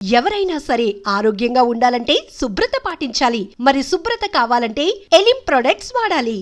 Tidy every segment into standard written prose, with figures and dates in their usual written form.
ఎవరైనా సరే ఆరోగ్యంగా ఉండాలంటే శుభ్రత పాటించాలి. మరి శుభ్రత కావాలంటే ఎలిం ప్రొడక్ట్స్ వాడాలి.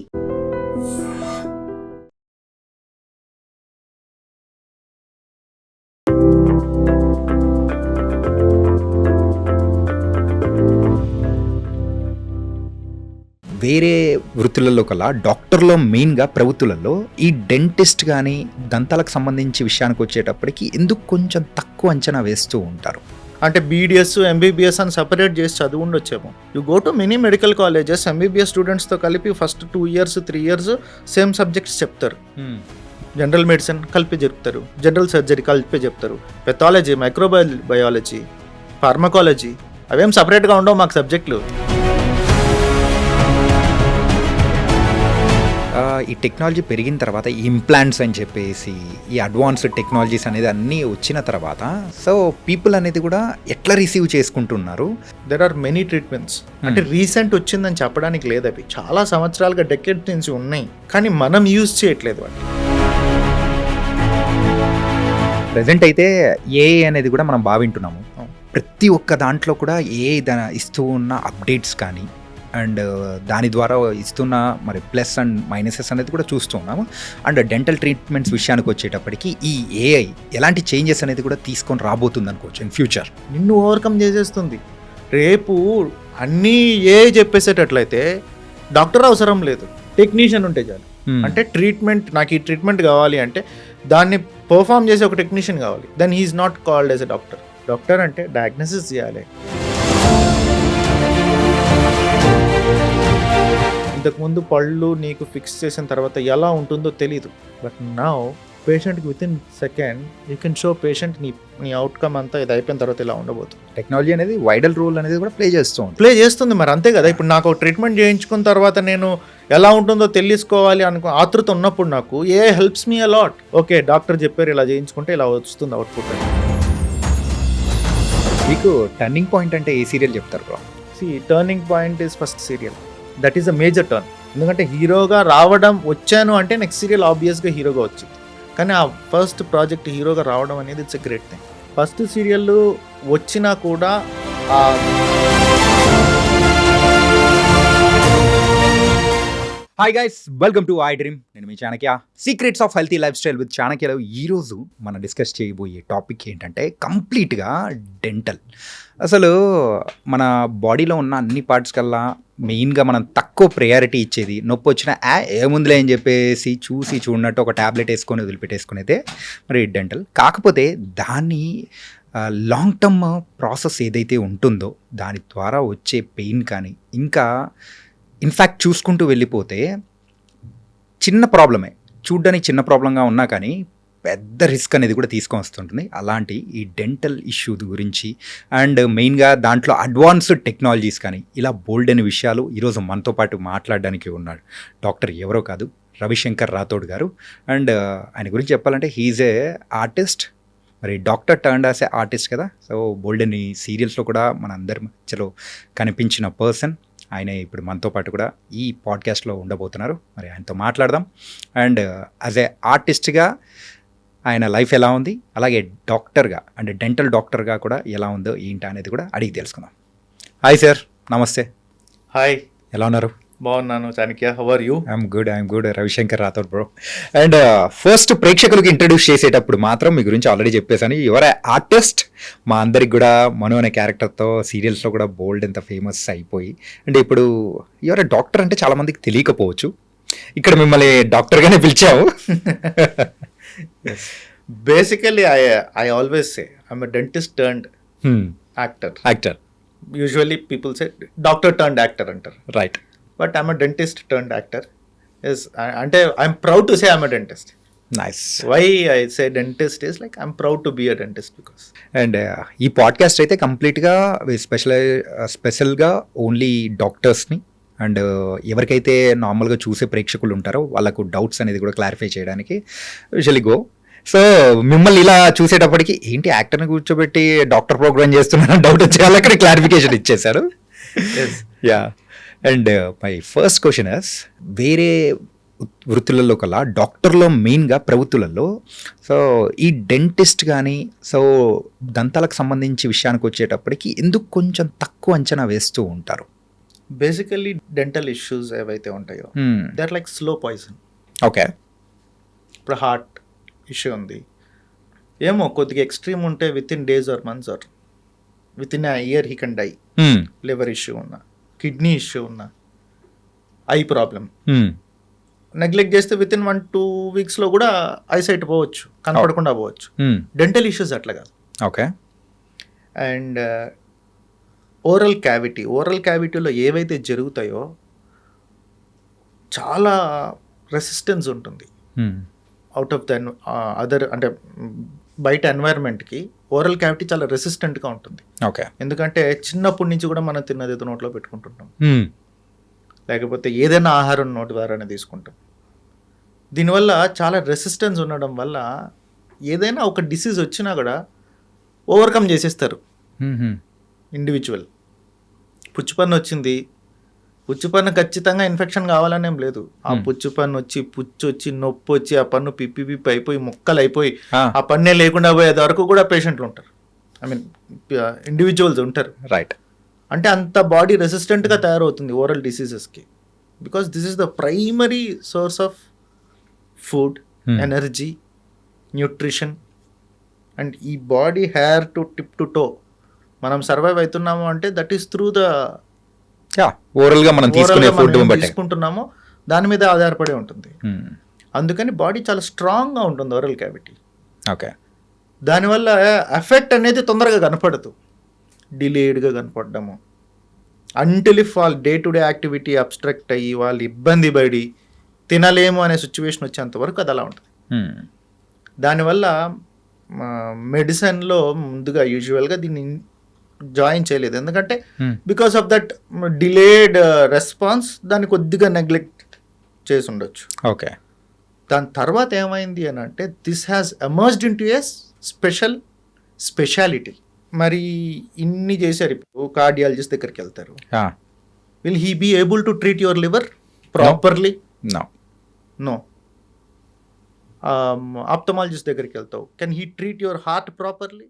వేరే వృత్తులలో కల్లా డాక్టర్లో మెయిన్గా ప్రభుత్వాలలో ఈ డెంటిస్ట్ కానీ దంతాలకు సంబంధించి విషయానికి వచ్చేటప్పటికి ఎందుకు కొంచెం తక్కువ అంచనా వేస్తూ ఉంటారు. అంటే బీడిఎస్ ఎంబీబీఎస్ అని సపరేట్ చేసి చదువు ఉండొచ్చేమో. You go to many medical colleges, MBBS స్టూడెంట్స్తో కలిపి first 2 years 3 years same subjects చెప్తారు. జనరల్ మెడిసిన్ కలిపి చెప్తారు, జనరల్ సర్జరీ కలిపి చెప్తారు, పెథాలజీ, మైక్రోబయాలజీ, ఫార్మకాలజీ అవేం సపరేట్గా ఉండవు మాకు సబ్జెక్టులు. ఈ టెక్నాలజీ పెరిగిన తర్వాత ఈ ఇంప్లాంట్స్ అని చెప్పేసి ఈ అడ్వాన్స్డ్ టెక్నాలజీస్ అనేది అన్నీ వచ్చిన తర్వాత సో పీపుల్ అనేది కూడా ఎట్లా రిసీవ్ చేసుకుంటున్నారు. There are many treatments. అంటే రీసెంట్ వచ్చిందని చెప్పడానికి లేదు, అవి చాలా సంవత్సరాలుగా డెకెడ్ నుంచి ఉన్నాయి, కానీ మనం యూజ్ చేయట్లేదు వాటిని. ప్రజెంట్ అయితే ఏఐ అనేది కూడా మనం భావింటున్నాము. ప్రతి ఒక్క దాంట్లో కూడా ఏఐ ఇస్తూ ఉన్న అప్డేట్స్ కానీ అండ్ దాని ద్వారా ఇస్తున్న మరి ప్లస్ అండ్ మైనసెస్ అనేది కూడా చూస్తూ ఉన్నాము. అండ్ డెంటల్ ట్రీట్మెంట్స్ విషయానికి వచ్చేటప్పటికి ఈ ఏఐ ఎలాంటి చేంజెస్ అనేది కూడా తీసుకొని రాబోతుంది అనుకోవచ్చు ఇన్ ఫ్యూచర్. నిన్ను ఓవర్కమ్ చేసేస్తుంది. రేపు అన్నీ ఏఐ చెప్పేసేటట్లయితే డాక్టర్ అవసరం లేదు, టెక్నీషియన్ ఉంటే చాలు. అంటే ట్రీట్మెంట్, నాకు ఈ ట్రీట్మెంట్ కావాలి అంటే దాన్ని పర్ఫామ్ చేసే ఒక టెక్నీషియన్ కావాలి. Then he's not called as a doctor. Doctor అంటే డయాగ్నోసిస్ చేయాలి. ఇంతకుముందు పళ్ళు నీకు ఫిక్స్ చేసిన తర్వాత ఎలా ఉంటుందో తెలీదు, బట్ నౌ పేషెంట్కి within second you can show patient నీ అవుట్కమ్ అంతా ఇది అయిపోయిన తర్వాత ఇలా ఉండబోతుంది. టెక్నాలజీ అనేది వైడల్ రోల్ అనేది కూడా ప్లే చేస్తుంది మరి అంతే కదా. ఇప్పుడు నాకు ట్రీట్మెంట్ చేయించుకున్న తర్వాత నేను ఎలా ఉంటుందో తెలుసుకోవాలి ఆతృత ఉన్నప్పుడు నాకు ఏ helps me a lot. Okay, doctor చెప్పారు ఇలా చేయించుకుంటే ఇలా వస్తుంది అవుట్పుట్. మీకు టర్నింగ్ పాయింట్ అంటే ఏ సీరియల్ చెప్తారు bro? Turning point is first serial. That is a major turn. ఎందుకంటే హీరోగా వచ్చాను అంటే నెక్స్ట్ సీరియల్ ఆబ్వియస్గా హీరోగా వచ్చింది, కానీ ఆ ఫస్ట్ ప్రాజెక్ట్ హీరోగా రావడం అనేది it's a great thing. First serial వచ్చినా కూడా hi guys, welcome to I dream. నేను మీ Chanakya. Secrets of healthy lifestyle with చాణక్యలో ఈరోజు మనం డిస్కస్ చేయబోయే టాపిక్ ఏంటంటే కంప్లీట్గా డెంటల్. అసలు మన బాడీలో ఉన్న అన్ని పార్ట్స్ కల్లా మెయిన్గా మనం తక్కువ ప్రయారిటీ ఇచ్చేది, నొప్పి వచ్చినా ఏముందిలే అని చెప్పేసి చూడనట్టు ఒక ట్యాబ్లెట్ వేసుకొని వదిలిపెట్టేసుకునేదే మరి డెంటల్. కాకపోతే దాన్ని లాంగ్ టర్మ్ ప్రాసెస్ ఏదైతే ఉంటుందో దాని ద్వారా వచ్చే పెయిన్ కానీ ఇంకా ఇన్ఫ్యాక్ట్ చూసుకుంటూ వెళ్ళిపోతే చిన్న ప్రాబ్లమే, చూడ్డానికి చిన్న ప్రాబ్లంగా ఉన్నా కానీ పెద్ద రిస్క్ అనేది కూడా తీసుకొని వస్తుంటుంది. అలాంటి ఈ డెంటల్ ఇష్యూ గురించి అండ్ మెయిన్గా దాంట్లో అడ్వాన్స్డ్ టెక్నాలజీస్ కానీ ఇలా బోల్డ్ అనే విషయాలు ఈరోజు మనతో పాటు మాట్లాడడానికి ఉన్నాడు డాక్టర్ ఎవరో కాదు, రవిశంకర్ రాథోడ్ గారు. అండ్ ఆయన గురించి చెప్పాలంటే హీఈస్ ఏ ఆర్టిస్ట్, మరి doctor turned as a artist కదా. సో బోల్డ్ అని సీరియల్స్లో కూడా మన అందరి మధ్యలో కనిపించిన పర్సన్ ఆయన ఇప్పుడు మనతో పాటు కూడా ఈ పాడ్కాస్ట్లో ఉండబోతున్నారు. మరి ఆయనతో మాట్లాడదాం. అండ్ యాజ్ ఏ ఆర్టిస్ట్గా ఆయన లైఫ్ ఎలా ఉంది, అలాగే డాక్టర్గా అంటే డెంటల్ డాక్టర్గా కూడా ఎలా ఉందో ఏంటి అనేది కూడా అడిగి తెలుసుకుందాం. హాయ్ సార్, నమస్తే. హాయ్, ఎలా ఉన్నారు? బాగున్నాను Chanakya, how are you? I'm good. Ravishankar Rathod bro. And first ప్రేక్షకులకు ఇంట్రడ్యూస్ చేసేటప్పుడు మాత్రం మీ గురించి ఆల్రెడీ చెప్పేశాను. Your artist. మా అందరికి కూడా మనో అనే క్యారెక్టర్తో సీరియల్స్లో కూడా బోల్డ్ ఎంత ఫేమస్ అయిపోయి, అంటే ఇప్పుడు యువర్ డాక్టర్ అంటే చాలా మందికి తెలియకపోవచ్చు. ఇక్కడ మిమ్మల్ని డాక్టర్గానే పిలిచాము. Basically I always say I'm a dentist turned actor. Usually people say doctor turned actor అంటారు, right? But I'm a dentist turned actor. అంటే I'm proud to say I'm a dentist. Nice. Why I say dentist is like I'm proud to be a dentist because. And ఈ podcast అయితే కంప్లీట్గా స్పెషల్గా only డాక్టర్స్ని and ఎవరికైతే నార్మల్గా చూసే ప్రేక్షకులు ఉంటారో వాళ్ళకు డౌట్స్ అనేది కూడా క్లారిఫై చేయడానికి యూజువల్లీ గో. సో మిమ్మల్ని ఇలా చూసేటప్పటికి ఏంటి యాక్టర్ని కూర్చోబెట్టి డాక్టర్ ప్రోగ్రామ్ చేస్తున్నారని డౌట్ వచ్చే వాళ్ళకి క్లారిఫికేషన్ ఇచ్చేశారు. Yeah. And my first question is, వేరే వృత్తులలో కల్లా డాక్టర్లో మెయిన్గా ప్రభుత్వాలలో సో ఈ డెంటిస్ట్ కానీ సో దంతాలకు సంబంధించి విషయానికి వచ్చేటప్పటికి ఎందుకు కొంచెం తక్కువ అంచనా వేస్తూ ఉంటారు? బేసికల్లీ డెంటల్ ఇష్యూస్ ఏవైతే ఉంటాయో they are like slow poison. Okay. ఇప్పుడు హార్ట్ ఇష్యూ ఉంది, ఏమో కొద్దిగా ఎక్స్ట్రీమ్ ఉంటే within days or months or within year he can die. Liver issue ఉన్నా, కిడ్నీ ఇష్యూ ఉన్నా, ఐ ప్రాబ్లం నెగ్లెక్ట్ చేస్తే విత్ ఇన్ 1-2 వీక్స్లో కూడా ఐసైట్ పోవచ్చు, కనపడకుండా పోవచ్చు. డెంటల్ ఇష్యూస్ అట్లా కాదు. ఓకే. అండ్ ఓరల్ క్యావిటీలో ఏవైతే జరుగుతాయో చాలా రెసిస్టెన్స్ ఉంటుంది అవుట్ ఆఫ్ ద అదర్, అంటే బయట ఎన్వైర్న్మెంట్కి ఓరల్ క్యావిటీ చాలా రెసిస్టెంట్గా ఉంటుంది. ఓకే. ఎందుకంటే చిన్నప్పటి నుంచి కూడా మనం తిన్నది ఏదో నోట్లో పెట్టుకుంటుంటాం, లేకపోతే ఏదైనా ఆహారం నోటి ద్వారానే తీసుకుంటాం. దీనివల్ల చాలా రెసిస్టెన్స్ ఉండడం వల్ల ఏదైనా ఒక డిసీజ్ వచ్చినా కూడా ఓవర్కమ్ చేసేస్తారు ఇండివిజువల్. పుచ్చిపన్ను వచ్చింది, పుచ్చిపన్ను ఖచ్చితంగా ఇన్ఫెక్షన్ కావాలనేం లేదు. ఆ పుచ్చిపన్ను వచ్చి పుచ్చొచ్చి నొప్పి వచ్చి ఆ పన్ను పిప్పి అయిపోయి ముక్కలు అయిపోయి ఆ పన్నే లేకుండా పోయేది వరకు కూడా పేషెంట్లు ఉంటారు, ఐ మీన్ ఇండివిజువల్స్ ఉంటారు. రైట్. అంటే అంత బాడీ రెసిస్టెంట్గా తయారవుతుంది ఓరల్ డిసీజెస్కి, because this is the primary source of food, energy, nutrition. And ఈ body hair to tip to toe మనం సర్వైవ్ అవుతున్నాము అంటే దట్ ఈస్ త్రూ ద ఓరల్గా మనం తీసుకుంటున్నామో దాని మీద ఆధారపడి ఉంటుంది. అందుకని బాడీ చాలా స్ట్రాంగ్గా ఉంటుంది ఓరల్ క్యావిటీ. ఓకే. దానివల్ల ఎఫెక్ట్ అనేది తొందరగా కనపడదు, డిలేడ్గా కనపడము. అంటిల్ ఇఫ్ వాళ్ళ day to day activity obstruct అయ్యి వాళ్ళు ఇబ్బంది పడి తినలేము అనే సిచ్యువేషన్ వచ్చేంత వరకు అది అలా ఉంటుంది. దానివల్ల మెడిసిన్లో ముందుగా యూజువల్గా దీన్ని జాయిన్ చేయలేదు, ఎందుకంటే because of that delayed response దాన్ని కొద్దిగా నెగ్లెక్ట్ చేసి ఉండొచ్చు. ఓకే. దాని తర్వాత ఏమైంది అని అంటే this has emerged in to a specialty. మరి ఇన్ని చేశారు, ఇప్పుడు కార్డియాలజిస్ట్ దగ్గరికి వెళ్తారు, will he be able to treat your liver properly? No. Ophthalmologist దగ్గరికి వెళ్తావు, can he treat your heart properly?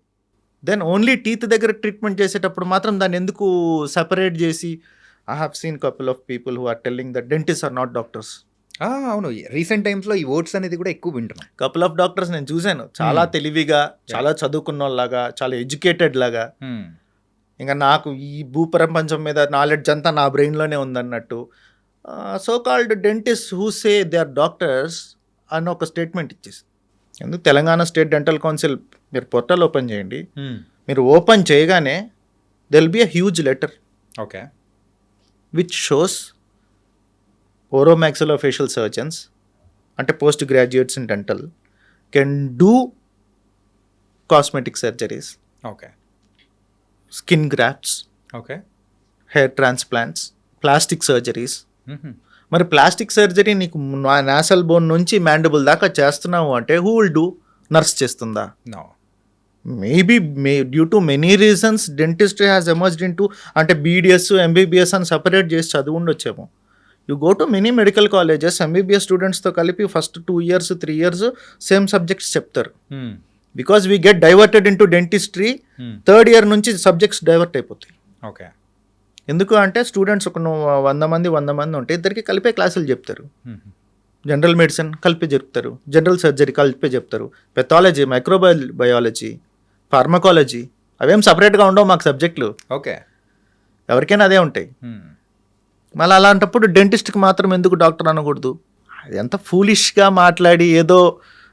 Then only teeth దగ్గర ట్రీట్మెంట్ చేసేటప్పుడు మాత్రం దాన్ని ఎందుకు సెపరేట్ చేసి, I have seen couple of people who are telling that dentist are not doctors. అవును, recent టైమ్స్లో ఈ వర్డ్స్ అనేది కూడా ఎక్కువ వింటున్నాం. కపుల్ ఆఫ్ డాక్టర్స్ నేను చూశాను, చాలా తెలివిగా, చాలా చదువుకున్న వాళ్ళలాగా, చాలా ఎడ్యుకేటెడ్ లాగా. ఇంకా నాకు ఈ భూప్రపంచం మీద నాలెడ్జ్ అంతా నా బ్రెయిన్లోనే ఉందన్నట్టు so called dentist who say they are doctors అని ఒక స్టేట్మెంట్ ఇచ్చేసి. ఎందుకు తెలంగాణ స్టేట్ డెంటల్ కౌన్సిల్ మీరు పోర్టల్ ఓపెన్ చేయండి, మీరు ఓపెన్ చేయగానే there will be a huge letter okay which shows oromaxillofacial surgeons అంటే post graduates in dental can do cosmetic surgeries, okay, skin grafts, okay, hair transplants, plastic surgeries. మరి plastic surgery నీకు nasal bone నుంచి mandible దాకా చేస్తున్నావు అంటే who will do? Nurse చేస్తుందా? No. Maybe due to many reasons dentistry has emerged in to, అంటే BDS MBBS అని separate చేసి చదువు ఉండొచ్చేమో. You go to many medical colleges, MBBS స్టూడెంట్స్తో కలిపి first 2 years 3 years same subjects చెప్తారు. Because we get diverted in to dentistry, 3rd year నుంచి subjects divert అయిపోతాయి. ఓకే. ఎందుకు అంటే స్టూడెంట్స్ ఒక 100 మంది ఉంటే ఇద్దరికి కలిపే క్లాసులు చెప్తారు. జనరల్ మెడిసిన్ కలిపే చెప్తారు, జనరల్ సర్జరీ కలిపే చెప్తారు, పెథాలజీ, మైక్రోబయాలజీ, ఫార్మకాలజీ అవేం సపరేట్గా ఉండవు మాకు సబ్జెక్టులు. ఓకే. ఎవరికైనా అదే ఉంటాయి. మళ్ళీ అలాంటప్పుడు డెంటిస్ట్కి మాత్రం ఎందుకు డాక్టర్ అనకూడదు? అది ఎంత ఫూలిష్గా మాట్లాడి ఏదో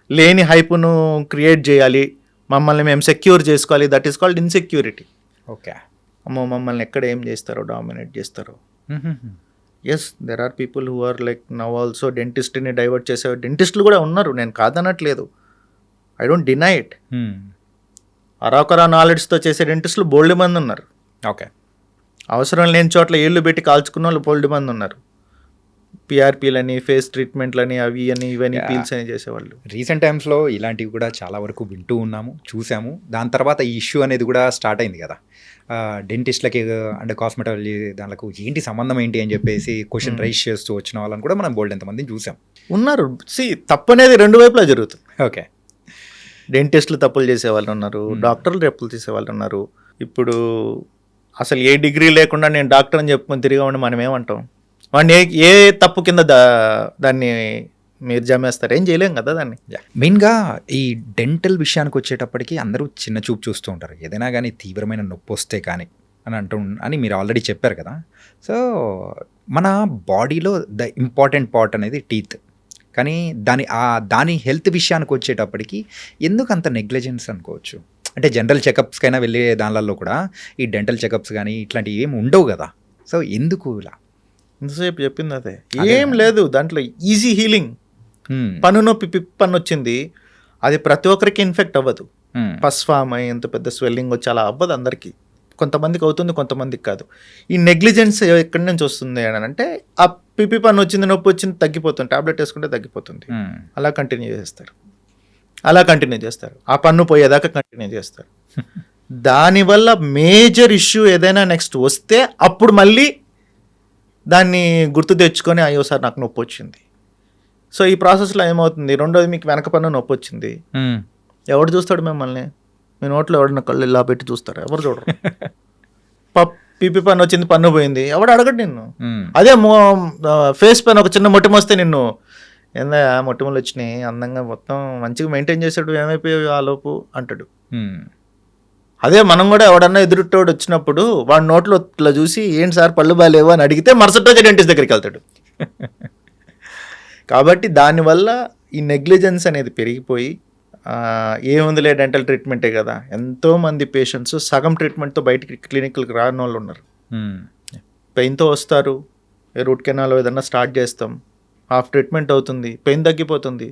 లేని హైప్ను క్రియేట్ చేయాలి, మమ్మల్ని మేము సెక్యూర్ చేసుకోవాలి. That is called insecurity. Okay. అమ్మో మమ్మల్ని ఎక్కడ ఏం చేస్తారో, డామినేట్ చేస్తారో. Yes, there are people who are like now also డెంటిస్ట్ని డైవర్ట్ చేసే డెంటిస్టులు కూడా ఉన్నారు, నేను కాదనట్లేదు, ఐ డోంట్ డినై ఇట్. అరాకొరా నాలెడ్జ్తో చేసే డెంటిస్టులు బోల్డ్ మంది ఉన్నారు. ఓకే. అవసరం లేని చోట్ల ఏళ్ళు పెట్టి కాల్చుకున్న వాళ్ళు బోల్డ్ మంది ఉన్నారు. పిఆర్పీలని, ఫేస్ ట్రీట్మెంట్లని, అవి అని ఇవన్నీ పీల్స్ అని చేసేవాళ్ళు. రీసెంట్ టైమ్స్లో ఇలాంటివి కూడా చాలా వరకు వింటూ ఉన్నాము, చూసాము. దాని తర్వాత ఈ ఇష్యూ అనేది కూడా స్టార్ట్ అయింది కదా, డెంటిస్ట్లకి అంటే కాస్మెటాలజీ దానికి ఏంటి సంబంధం ఏంటి అని చెప్పేసి క్వశ్చన్ రైజ్ చేస్తూ వచ్చిన వాళ్ళని కూడా మనం బోల్డ్ ఎంతమందిని చూసాం. ఉన్నారు. తప్పనేది రెండు వైపులా జరుగుతుంది. ఓకే, డెంటిస్టులు తప్పులు చేసే వాళ్ళు ఉన్నారు, డాక్టర్లు తప్పులు చేసే వాళ్ళు ఉన్నారు. ఇప్పుడు అసలు ఏ డిగ్రీ లేకుండా నేను డాక్టర్ అని చెప్పుకొని తిరిగామని మనం ఏమంటాం? వాడిని ఏ తప్పు కింద దాన్ని మీరు జమేస్తారు? ఏం చేయలేం కదా దాన్ని. మెయిన్గా ఈ డెంటల్ విషయానికి వచ్చేటప్పటికి అందరూ చిన్న చూపు చూస్తూ ఉంటారు, ఏదైనా కానీ తీవ్రమైన నొప్పి వస్తే కానీ అని మీరు ఆల్రెడీ చెప్పారు కదా. సో మన బాడీలో ద ఇంపార్టెంట్ పార్ట్ అనేది టీత్, కానీ దాని హెల్త్ విషయానికి వచ్చేటప్పటికి ఎందుకు అంత నెగ్లిజెన్స్ అనుకోవచ్చు? అంటే జనరల్ చెకప్స్కైనా వెళ్ళే దానిలలో కూడా ఈ డెంటల్ చెకప్స్ కానీ ఇట్లాంటివి ఏమి ఉండవు కదా. సో ఎందుకు ఇలా? ఇంతసేపు చెప్పింది అదే, ఏం లేదు దాంట్లో. Easy healing. పన్ను నొప్పి పన్ను వచ్చింది, అది ప్రతి ఒక్కరికి ఇన్ఫెక్ట్ అవ్వదు. పస్ ఫామ్ అయ్యి ఎంత పెద్ద స్వెల్లింగ్ వచ్చి అలా అవ్వదు అందరికీ. కొంతమందికి అవుతుంది, కొంతమందికి కాదు. ఈ నెగ్లిజెన్స్ ఎక్కడి నుంచి వస్తుంది అని అంటే, ఆ పిప్పి పన్ను వచ్చింది, నొప్పి వచ్చింది, తగ్గిపోతుంది, టాబ్లెట్ వేసుకుంటే తగ్గిపోతుంది, అలా కంటిన్యూ చేస్తారు. ఆ పన్ను పోయేదాకా కంటిన్యూ చేస్తారు. దానివల్ల మేజర్ ఇష్యూ ఏదైనా నెక్స్ట్ వస్తే అప్పుడు మళ్ళీ దాన్ని గుర్తు తెచ్చుకొని, అయ్యో సార్ నాకు నొప్పి వచ్చింది. సో ఈ ప్రాసెస్లో ఏమవుతుంది? రెండోది, మీకు వెనక పన్ను నొప్పి వచ్చింది, ఎవడు చూస్తాడు మిమ్మల్ని? మీ నోట్లో ఎవడన్నా కళ్ళు ఇలా పెట్టి చూస్తారు? ఎవరు చూడరు. పిప్పి పన్ను వచ్చింది, పన్ను పోయింది, ఎవడు అడగడు నిన్ను. అదే ఫేస్ పైన ఒక చిన్న మొటిమ వస్తే నిన్ను, ఏందా మొటిమలు వచ్చినాయి, అందంగా మొత్తం మంచిగా మెయింటైన్ చేసాడు, ఏమైపోయావు ఆ లోపు అంటాడు. అదే మనం కూడా ఎవడన్నా ఎదురుటోడు వచ్చినప్పుడు వాడి నోట్లో ఇట్లా చూసి, ఏంటి సార్ పళ్ళు బాగాలేవు అని అడిగితే మరుసటి రోజు డెంటిస్ట్ దగ్గరికి వెళ్తాడు. కాబట్టి దానివల్ల ఈ నెగ్లిజెన్స్ అనేది పెరిగిపోయి, ఏముందిలే డెంటల్ ట్రీట్మెంటే కదా, ఎంతోమంది పేషెంట్స్ సగం ట్రీట్మెంట్తో బయటికి క్లినిక్లకు రాని వాళ్ళు ఉన్నారు. పెయిన్తో వస్తారు, రూట్ కెనాల్ ఏదన్నా స్టార్ట్ చేస్తాం, హాఫ్ ట్రీట్మెంట్ అవుతుంది, పెయిన్ తగ్గిపోతుంది,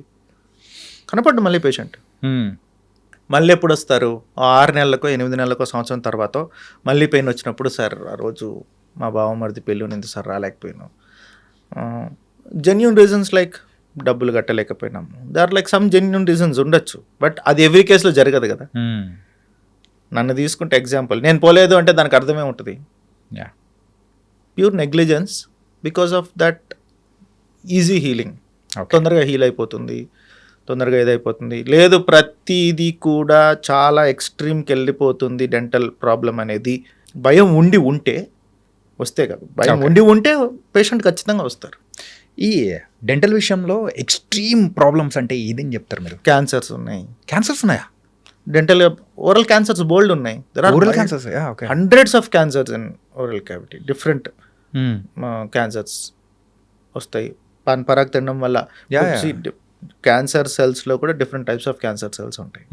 కనపడ్డు మళ్ళీ పేషెంట్. మళ్ళీ ఎప్పుడు వస్తారు? 6 నెలలకో 8 నెలలకో సంవత్సరం తర్వాత మళ్ళీ పెయిన్ వచ్చినప్పుడు, సార్ ఆ రోజు మా బావమరిది పెళ్ళి ఉంది సార్, రాలేకపోయాను. జెన్యూన్ రీజన్స్ లైక్ డబ్బులు కట్టలేకపోయినాము, they are like some genuine reasons ఉండొచ్చు, బట్ అది ఎవ్రీ కేసులో జరగదు కదా. నన్ను తీసుకుంటే ఎగ్జాంపుల్, నేను పోలేదు అంటే దానికి అర్థమే ఉంటుంది, pure negligence because of that easy healing. తొందరగా హీల్ అయిపోతుంది, తొందరగా ఇదైపోతుంది. లేదు, ప్రతిదీ కూడా చాలా ఎక్స్ట్రీమ్కి వెళ్ళిపోతుంది డెంటల్ ప్రాబ్లం అనేది. భయం ఉంటే వస్తే కాదు, భయం ఉంటే పేషెంట్ ఖచ్చితంగా వస్తారు. ఈ డెంటల్ విషయంలో ఎక్స్ట్రీమ్ ప్రాబ్లమ్స్ అంటే ఏదని చెప్తారు మీరు? క్యాన్సర్స్ ఉన్నాయి. క్యాన్సర్స్ ఉన్నాయా? డెంటల్ ఓరల్ క్యాన్సర్స్ బోల్డ్ ఉన్నాయి. Oral cancers, hundreds of cancers in oral cavity, different cancers వస్తాయి. పాన్ పరాగ్ తినడం వల్ల క్యాన్సర్ సెల్స్లో కూడా different types of cancer cells ఉంటాయి.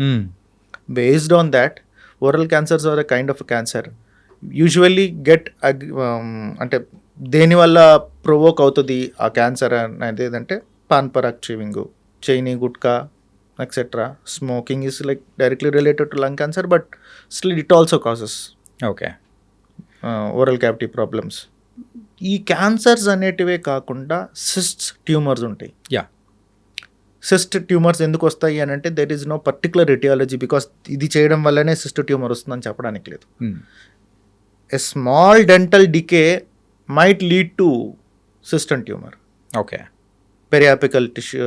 Based on that, oral cancers are a kind of cancer usually get అంటే దేనివల్ల ప్రొవోక్ అవుతుంది ఆ క్యాన్సర్ అనేది ఏంటంటే, Pan Parag chewing, Chaini gutka etcetera. Smoking is like directly related to lung cancer, but still it also causes oral cavity problems. ఈ cancers అనేటివే కాకుండా cysts, tumours ఉంటాయి. సిస్ట్ ట్యూమర్స్ ఎందుకు వస్తాయి అని అంటే, there is no particular aetiology, because ఇది చేయడం వల్లనే సిస్ట్ ట్యూమర్ వస్తుందని చెప్పడానికి లేదు. A small dental decay might lead to cyst and tumour. Periapical tissue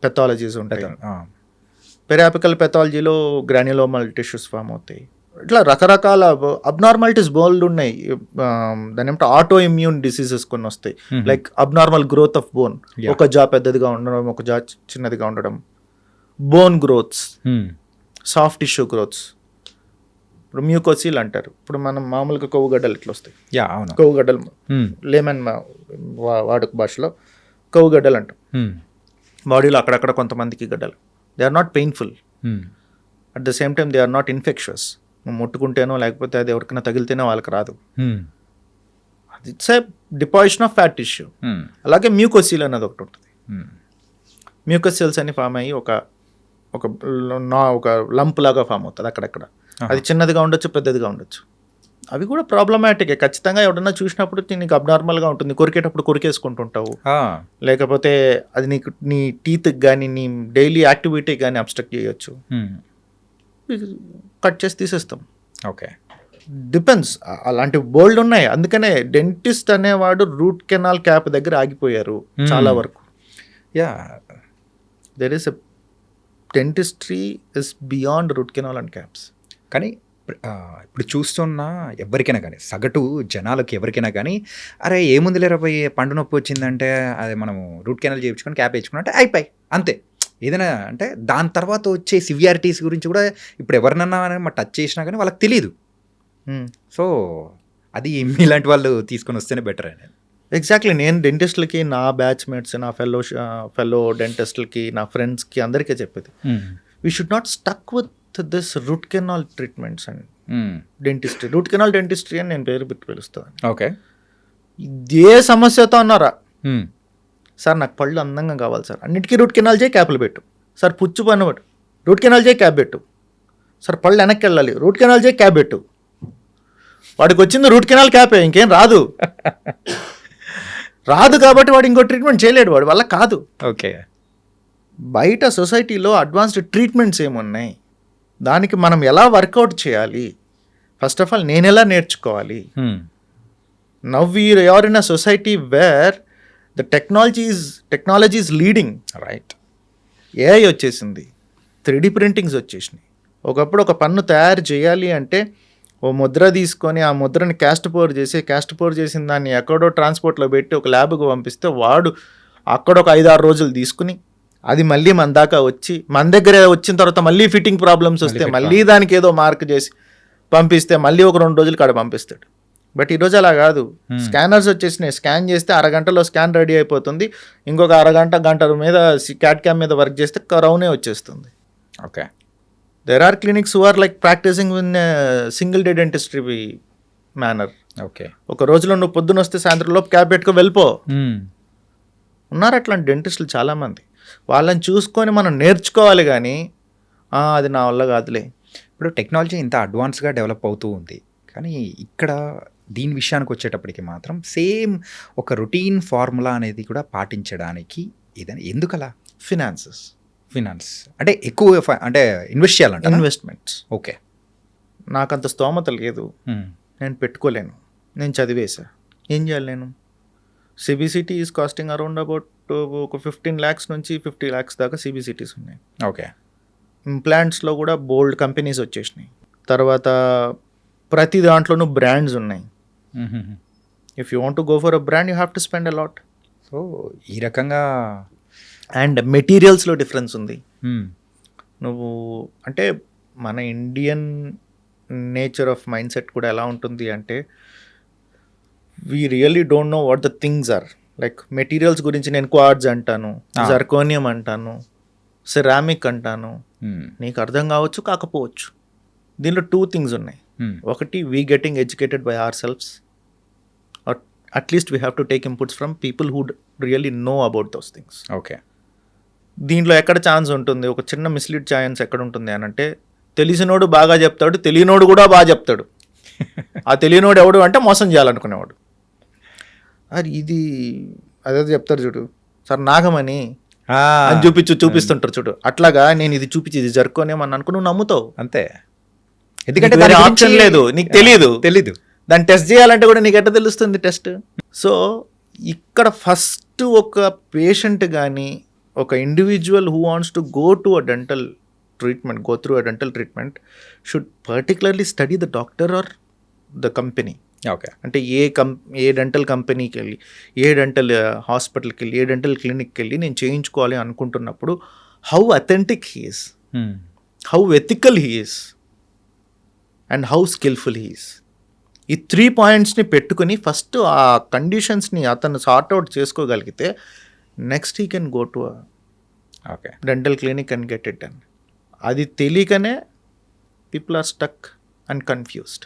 pathologies ఉంటాయి. పెరియాపికల్ పెథాలజీలో గ్రాన్యులోమల్ టిష్యూస్ ఫామ్ అవుతాయి. ఇట్లా రకరకాల అబ్నార్మాలిటీస్ బోల్డ్ ఉన్నాయి. దాని ఏమంటే ఆటో ఇమ్యూన్ డిసీజెస్ కొన్ని వస్తాయి, like abnormal growth of bone, ఒక జా పెద్దదిగా ఉండడం, ఒక జా చిన్నదిగా ఉండడం, bone growths, soft tissue growths. ఇప్పుడు మ్యూకోసీల్ అంటారు. ఇప్పుడు మనం మామూలుగా కొవ్వు గడ్డలు ఇట్లా వస్తాయి, కొవ్వు గడ్డలు, లేమన్ వాడుక భాషలో కొవ్వు గడ్డలు అంటాం. బాడీలో అక్కడక్కడ కొంతమందికి గడ్డలు, they are not painful, at the same time they are not infectious. ముట్టుకుంటేనో లేకపోతే అది ఎవరికైనా తగిలితేనో వాళ్ళకి రాదు. It's a deposition of fat tissue. అలాగే మ్యూకోసీల్ అనేది ఒకటి ఉంటుంది. మ్యూకస్ సెల్స్ అని ఫామ్ అయ్యి ఒక లంప్ లాగా ఫామ్ అవుతుంది అక్కడక్కడ. అది చిన్నదిగా ఉండొచ్చు, పెద్దదిగా ఉండొచ్చు. అవి కూడా ప్రాబ్లమాటిక్. ఖచ్చితంగా ఎవడన్నా చూసినప్పుడు నీకు అబ్నార్మల్గా ఉంటుంది, కొరికేటప్పుడు కొరికేసుకుంటుంటావు, లేకపోతే అది నీకు నీ టీత్కి కానీ నీ డైలీ యాక్టివిటీకి కానీ అబ్స్ట్రక్ట్ చేయొచ్చు. కట్ చేసి తీసేస్తాం. డిపెండ్స్, అలాంటి బోల్డ్ ఉన్నాయి. అందుకనే డెంటిస్ట్ అనేవాడు రూట్ కెనాల్ క్యాప్ దగ్గర ఆగిపోయారు చాలా వరకు. Yeah, there is a dentistry is beyond route canal and caps. కానీ ఇప్పుడు చూస్తున్న ఎవరికైనా కానీ, సగటు జనాలకి ఎవరికైనా కానీ, అరే ఏముంది లేరా పోయి పండు నొప్పి వచ్చిందంటే అది మనము రూట్ కెనాల్ చేయించుకొని క్యాప్ వేయించుకుని అంటే అయిపోయి అంతే. ఏదైనా అంటే దాని తర్వాత వచ్చే సివియారిటీస్ గురించి కూడా ఇప్పుడు ఎవరినన్నా టచ్ చేసినా కానీ వాళ్ళకి తెలియదు. సో అది మీలాంటి వాళ్ళు తీసుకొని వస్తేనే బెటర్ అని. ఎగ్జాక్ట్లీ. నేను డెంటిస్ట్లకి, నా బ్యాచ్మేట్స్, నా ఫెలో డెంటిస్ట్లకి, నా ఫ్రెండ్స్కి అందరికీ చెప్పేది, we should not stuck with this root canal treatments and dentistry. Root canal dentistry అని నేను పేరు పెట్టి పిలుస్తాను. ఓకే, ఏ సమస్యతో అన్నారా, సార్ నాకు పళ్ళు అందంగా కావాలి సార్, అన్నిటికీ రూట్ కెనాల్ చేయి క్యాప్లు పెట్టు. సార్ పుచ్చు పన్ను పెట్టు, రూట్ కెనాల్ చేయి క్యాప్ పెట్టు. సార్ పళ్ళు వెనక్కి వెళ్ళాలి, రూట్ కెనాల్ చేయి క్యాప్ పెట్టు. వాడికి వచ్చింది రూట్ కెనాల్ క్యాపే, ఇంకేం రాదు. రాదు కాబట్టి వాడు ఇంకో ట్రీట్మెంట్ చేయలేడు, వాడి వల్ల కాదు. ఓకే, బయట సొసైటీలో అడ్వాన్స్డ్ ట్రీట్మెంట్స్ ఏమున్నాయి, దానికి మనం ఎలా వర్కౌట్ చేయాలి, ఫస్ట్ ఆఫ్ ఆల్ నేను ఎలా నేర్చుకోవాలి. Now we're in a society where the technology is leading. Right. AI వచ్చేసింది, 3D ప్రింటింగ్స్ వచ్చేసినాయి. ఒకప్పుడు ఒక పన్ను తయారు చేయాలి అంటే ఓ ముద్ర తీసుకొని ఆ ముద్రని క్యాస్ట్ పోర్ చేసిన దాన్ని ఎక్కడో ట్రాన్స్పోర్ట్లో పెట్టి ఒక ల్యాబ్కి పంపిస్తే వాడు అక్కడ ఒక 5-6 రోజులు తీసుకుని అది మళ్ళీ మన దాకా వచ్చి మన దగ్గర వచ్చిన తర్వాత మళ్ళీ ఫిట్టింగ్ ప్రాబ్లమ్స్ వస్తే మళ్ళీ దానికి ఏదో మార్క్ చేసి పంపిస్తే మళ్ళీ ఒక 2 రోజులు కాడ పంపిస్తాడు. బట్ ఈరోజు అలా కాదు, స్కానర్స్ వచ్చేసినాయి. స్కాన్ చేస్తే అరగంటలో స్కాన్ రెడీ అయిపోతుంది. ఇంకొక గంట మీద క్యాట్ క్యామ్ మీద వర్క్ చేస్తే రౌనే వచ్చేస్తుంది. Okay. There are clinics who are like practicing in a single day dentistry manner. Okay, ఒక రోజులో నువ్వు పొద్దున వస్తే సాయంత్రం లోపు క్యాప్ పెట్టుకో వెళ్ళిపో. ఉన్నారు అట్లాంటి డెంటిస్టులు చాలామంది. వాళ్ళని చూసుకొని మనం నేర్చుకోవాలి కానీ అది నా వల్ల కాదులే. ఇప్పుడు టెక్నాలజీ ఇంత అడ్వాన్స్గా డెవలప్ అవుతూ ఉంది, కానీ ఇక్కడ దీని విషయానికి వచ్చేటప్పటికి మాత్రం సేమ్ ఒక రొటీన్ ఫార్ములా అనేది కూడా పాటించడానికి ఏదైనా ఎందుకలా? ఫినాన్స్ అంటే ఎక్కువ అంటే ఇన్వెస్ట్ చేయాలంటే ఇన్వెస్ట్మెంట్స్. ఓకే, నాకంత స్తోమత లేదు, నేను పెట్టుకోలేను, నేను చదివేసా, ఏం చేయాలి నేను? CBCT is costing around about ఒక 15 lakhs నుంచి 50 lakhs దాకా సిబిసిటీస్ ఉన్నాయి. ఓకే. ఇంప్లాంట్స్లో కూడా బోల్డ్ కంపెనీస్ వచ్చేసినాయి. తర్వాత ప్రతి దాంట్లోనూ బ్రాండ్స్ ఉన్నాయి. If you want to go for a brand you have to spend a lot. So ఈ రకంగా అండ్ మెటీరియల్స్లో డిఫరెన్స్ ఉంది. నువ్వు అంటే మన Indian nature of mind set కూడా ఎలా ఉంటుంది అంటే we really don't know what the things are. Like materials గురించి నేను క్వార్ట్జ్ అంటాను, జర్కోనియం అంటాను, సిరామిక్ అంటాను. నీకు అర్థం కావచ్చు కాకపోవచ్చు. దీనిలో 2 things ఉన్నాయి. ఒకటి, we getting educated by our selfs, or at least we have to take inputs from people who really know about those things. Okay. దీంట్లో ఎక్కడ ఛాన్స్ ఉంటుంది, ఒక చిన్న మిస్లీడ్ ఛాన్స్ ఎక్కడ ఉంటుంది అని అంటే, తెలిసినోడు బాగా చెప్తాడు, తెలియనోడు కూడా బాగా చెప్తాడు. ఆ తెలియనోడు ఎవడు అంటే మోసం చేయాలనుకునేవాడు. అది ఇది అదే చెప్తారు చూడు, సార్ నాగమని అని చూపిస్తుంటారు చూడు, అట్లాగా నేను ఇది చూపించి ఇది జరుపుకోనేమని అనుకో, నువ్వు నమ్ముతావు అంతే. ఎందుకంటే ఆప్షన్ లేదు, నీకు తెలీదు. దాన్ని టెస్ట్ చేయాలంటే కూడా నీకు ఎట్లా తెలుస్తుంది టెస్ట్? సో ఇక్కడ ఫస్ట్ ఒక పేషెంట్ కానీ ఒక individual who wants to go to a dental treatment, go through a dental treatment should particularly study the doctor or the company. Okay. అంటే ఏ డెంటల్ కంపెనీకి వెళ్ళి, ఏ డెంటల్ హాస్పిటల్కి వెళ్ళి, ఏ డెంటల్ క్లినిక్కి వెళ్ళి నేను చేయించుకోవాలి అనుకుంటున్నప్పుడు how authentic he is, how ethical he is and how skillful he is. ఈ 3 pointsని పెట్టుకుని ఫస్ట్ ఆ కండిషన్స్ని అతను సార్ట్అవుట్ చేసుకోగలిగితే next he can go to okay dental clinic and get it done. అది తెలియకనే people are stuck and confused.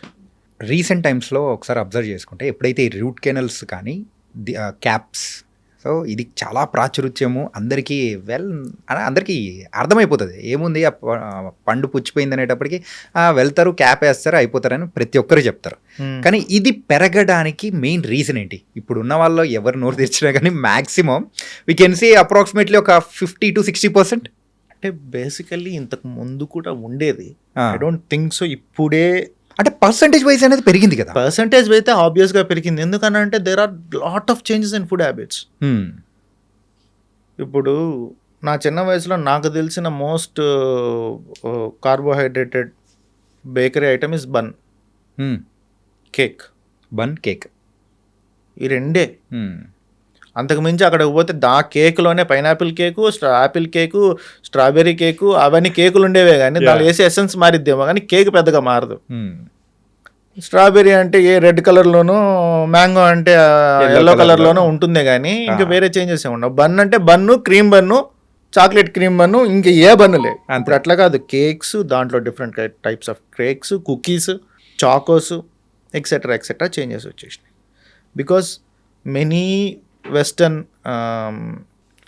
Recent టైమ్స్లో ఒకసారి observe చేసుకుంటే ఎప్పుడైతే ఈ రూట్ కెనల్స్ కానీ క్యాప్స్, సో ఇది చాలా ప్రాచుర్యము, అందరికీ అందరికీ అర్థమైపోతుంది ఏముంది ఆ పండు పుచ్చిపోయింది అనేటప్పటికి వెళ్తారు, క్యాప్ వేస్తారు, అయిపోతారని ప్రతి ఒక్కరు చెప్తారు. కానీ ఇది పెరగడానికి మెయిన్ రీజన్ ఏంటి? ఇప్పుడు ఉన్న వాళ్ళు ఎవరు నోరు తెచ్చినా కానీ maximum we can see approximately ఒక 50 to 60%. అంటే బేసికల్లీ ఇంతకు ముందు కూడా ఉండేది, ఐ డోంట్ థింక్ సో ఇప్పుడే అంటే పర్సంటేజ్ వైజ్ అనేది పెరిగింది కదా. పర్సంటేజ్ అయితే ఆబ్వియస్గా పెరిగింది. ఎందుకనంటే there are lot of changes in food habits. ఇప్పుడు నా చిన్న వయసులో నాకు తెలిసిన most carbohydrated bakery item is bun, cake. Bun, cake, ఈ రెండే. అంతకుమించి అక్కడికి పోతే కేక్లోనే pineapple cake, apple cake, strawberry cake, అవన్నీ కేకులు ఉండేవే కానీ దానిలో వేసే ఎసెన్స్ మారిద్దేమో కానీ కేక్ పెద్దగా మారదు. స్ట్రాబెర్రీ అంటే ఏ రెడ్ కలర్లోనూ, మ్యాంగో అంటే ఎల్లో కలర్లోనూ ఉంటుందే కానీ ఇంకా వేరే చేంజెస్ ఏమి ఉండవు. బన్ అంటే bun, cream bun, chocolate cream bun, ఇంకా ఏ బన్నులే. ఇప్పుడు అట్లా కాదు, కేక్స్, దాంట్లో different types of cakes, cookies, chocos, etcetera etcetera changes వచ్చేసినాయి. Because many western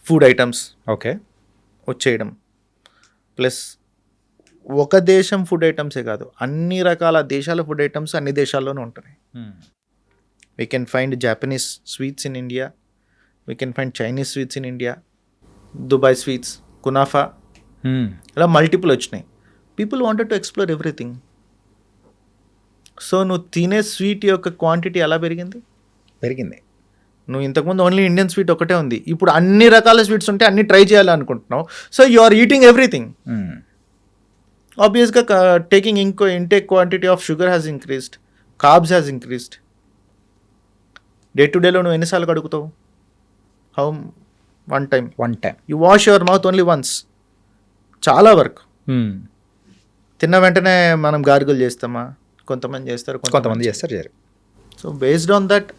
food items వచ్చేయడం, ప్లస్ ఒక దేశం ఫుడ్ ఐటమ్సే కాదు, అన్ని రకాల దేశాల ఫుడ్ ఐటమ్స్ అన్ని దేశాల్లోనూ ఉంటున్నాయి. We can find Japanese sweets in India, we can find Chinese sweets in India, Dubai sweets, kunafa, ఇలా మల్టిపుల్ వచ్చినాయి. People wanted to explore everything. So నువ్వు తినే స్వీట్ యొక్క క్వాంటిటీ ఎలా పెరిగింది? నువ్వు ఇంతకుముందు ఓన్లీ ఇండియన్ స్వీట్ ఒకటే ఉంది, ఇప్పుడు అన్ని రకాల స్వీట్స్ ఉంటే అన్ని ట్రై చేయాలి అనుకుంటున్నావు. So you are eating everything. ఆబ్వియస్గా taking intake quantity of sugar has increased, carbs has increased. Day to డేలో నువ్వు ఎన్నిసార్లు కడుగుతావు? How? One time. You wash your mouth only once. చాలా వర్క్. తిన్న వెంటనే మనం గార్గులు చేస్తామా? కొంతమంది చేస్తారు, కొంతమంది చేస్తారు. సో బేస్డ్ ఆన్ దట్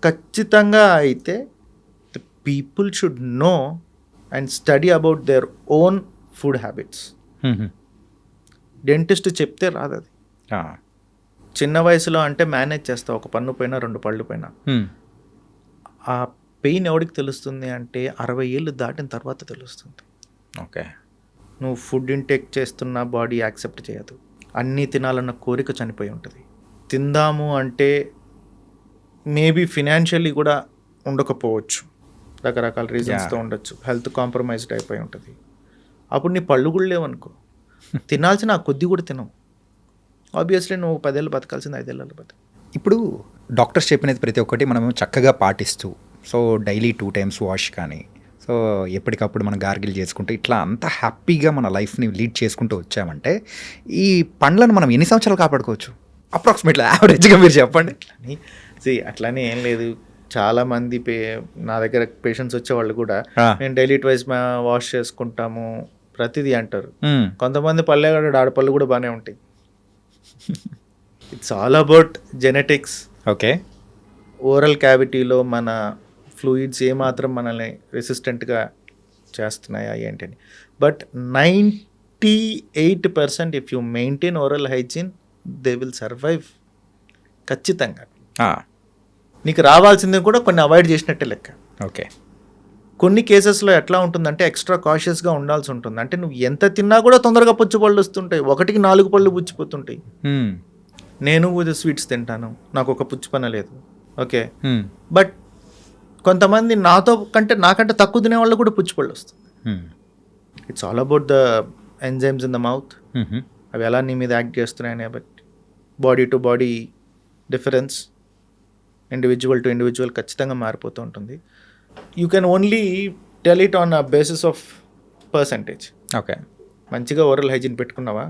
ఖచ్చితంగా అయితే people should know and study about their own food habits. Dentist చెప్తే రాదు అది. చిన్న వయసులో అంటే మేనేజ్ చేస్తావు, ఒక పన్ను పైన 2 పళ్ళు పైన. ఆ పెయిన్ ఎవరికి తెలుస్తుంది అంటే 60 ఏళ్ళు దాటిన తర్వాత తెలుస్తుంది. నువ్వు ఫుడ్ ఇంటేక్ చేస్తున్న బాడీ యాక్సెప్ట్ చేయదు. అన్నీ తినాలన్న కోరిక చనిపోయి ఉంటుంది. తిందాము అంటే మేబీ ఫినాన్షియల్లీ కూడా ఉండకపోవచ్చు, రకరకాల రీజన్స్తో ఉండొచ్చు, హెల్త్ కాంప్రమైజ్డ్ అయిపోయి ఉంటుంది. అప్పుడు నీ పళ్ళు కూడా లేవనుకో, తినాల్సిన ఆ కొద్ది కూడా తినవు. ఆబ్వియస్లీ నువ్వు 10 ఏళ్ళు బతకాల్సింది 5 ఏళ్ళలో బతక. ఇప్పుడు డాక్టర్స్ చెప్పినది ప్రతి ఒక్కటి మనం చక్కగా పాటిస్తూ, సో డైలీ 2 times వాష్ కానీ, సో ఎప్పటికప్పుడు మనం గార్గిల్ చేసుకుంటూ ఇట్లా అంతా హ్యాపీగా మన లైఫ్ని లీడ్ చేసుకుంటూ వచ్చామంటే ఈ పండ్లను మనం ఎన్ని సంవత్సరాలు కాపాడుకోవచ్చు? అప్రాక్సిమేట్లీ యావరేజ్గా మీరు చెప్పండి. అట్లానే ఏం లేదు. చాలామంది నా దగ్గర పేషెంట్స్ వచ్చేవాళ్ళు కూడా నేను డైలీ 2 వాష్ చేసుకుంటాము ప్రతిదీ అంటారు. కొంతమంది ఆడపళ్ళు కూడా బాగానే ఉంటాయి. It's all about genetics. Oral క్యావిటీలో మన ఫ్లూయిడ్స్ ఏమాత్రం మనల్ని రెసిస్టెంట్గా చేస్తున్నాయా ఏంటని. But 98% if you maintain oral hygiene they will survive ఖచ్చితంగా. నీకు రావాల్సింది కూడా కొన్ని అవాయిడ్ చేసినట్టే లెక్క. కొన్ని కేసెస్లో ఎట్లా ఉంటుందంటే ఎక్స్ట్రా కాషియస్గా ఉండాల్సి ఉంటుంది. అంటే నువ్వు ఎంత తిన్నా కూడా తొందరగా పుచ్చిపళ్ళు వస్తుంటాయి, 1కి 4 పళ్ళు పుచ్చిపోతుంటాయి. నేను స్వీట్స్ తింటాను, నాకు ఒక పుచ్చిపన లేదు. బట్ కొంతమంది నాకంటే తక్కువ తినే వాళ్ళు కూడా పుచ్చిపళ్ళు వస్తుంది. It's all about the enzymes in the mouth. అవి ఎలా నీ మీద యాక్ట్ చేస్తున్నాయని బట్టి body to body difference, individual to individual ఖచ్చితంగా మారిపోతూ ఉంటుంది. You can only tell it on a basis of percentage. మంచిగా ఓరల్ హైజీన్ పెట్టుకున్నావా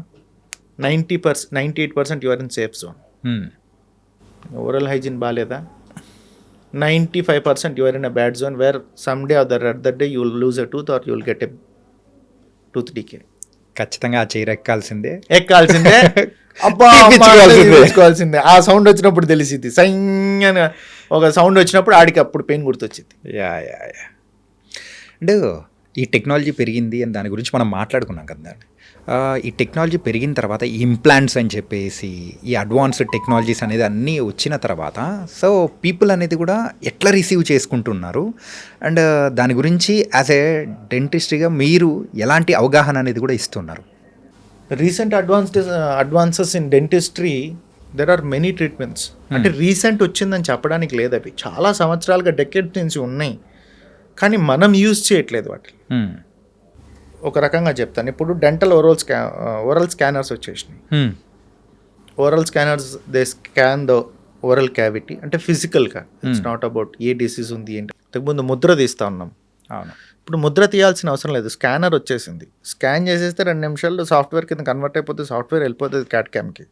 98% you're in safe zone. Oral hygiene బాగాలేదా 95% you're in a bad zone where some day or that day you will lose a tooth or you will get a tooth decay. ఖచ్చితంగా ఆ chair ఎక్కాల్సిందే. అబ్బాల్సిందే. ఆ sound వచ్చినప్పుడు తెలిసింది, sign అని ఒక sound వచ్చినప్పుడు ఆడికి అప్పుడు పెయిన్ గుర్తొచ్చింది. అంటే ఈ టెక్నాలజీ పెరిగింది అని దాని గురించి మనం మాట్లాడుకున్నాం కదా. ఈ టెక్నాలజీ పెరిగిన తర్వాత ఈ ఇంప్లాంట్స్ అని చెప్పేసి ఈ అడ్వాన్స్డ్ టెక్నాలజీస్ అనేది అన్నీ వచ్చిన తర్వాత సో పీపుల్ అనేది కూడా ఎట్లా రిసీవ్ చేసుకుంటున్నారు అండ్ దాని గురించి యాజ్ ఏ డెంటిస్ట్గా మీరు ఎలాంటి అవగాహన అనేది కూడా ఇస్తున్నారు? Recent advances in dentistry there are many treatments. అంటే రీసెంట్ వచ్చిందని చెప్పడానికి లేదు, అవి చాలా సంవత్సరాలుగా డెకేడ్స్ నుంచి ఉన్నాయి, కానీ మనం యూజ్ చేయట్లేదు వాటిని. ఒక రకంగా చెప్తాను, ఇప్పుడు డెంటల్ ఓరల్ స్కానర్స్ వచ్చేసినాయి. Oral scanners they scan the oral cavity, అంటే ఫిజికల్గా, it's not about a disease ఉంది ఏంటి. ఇంతకుముందు ముద్ర తీస్తూ ఉన్నాం, అవును. ఇప్పుడు ముద్ర తీయాల్సిన అవసరం లేదు, స్కానర్ వచ్చేసింది, స్కాన్ చేసేస్తే 2 నిమిషాల్లో సాఫ్ట్వేర్ కింద కన్వర్ట్ అయిపోతే సాఫ్ట్వేర్ వెళ్ళిపోతుంది క్యాట్ క్యామ్కి.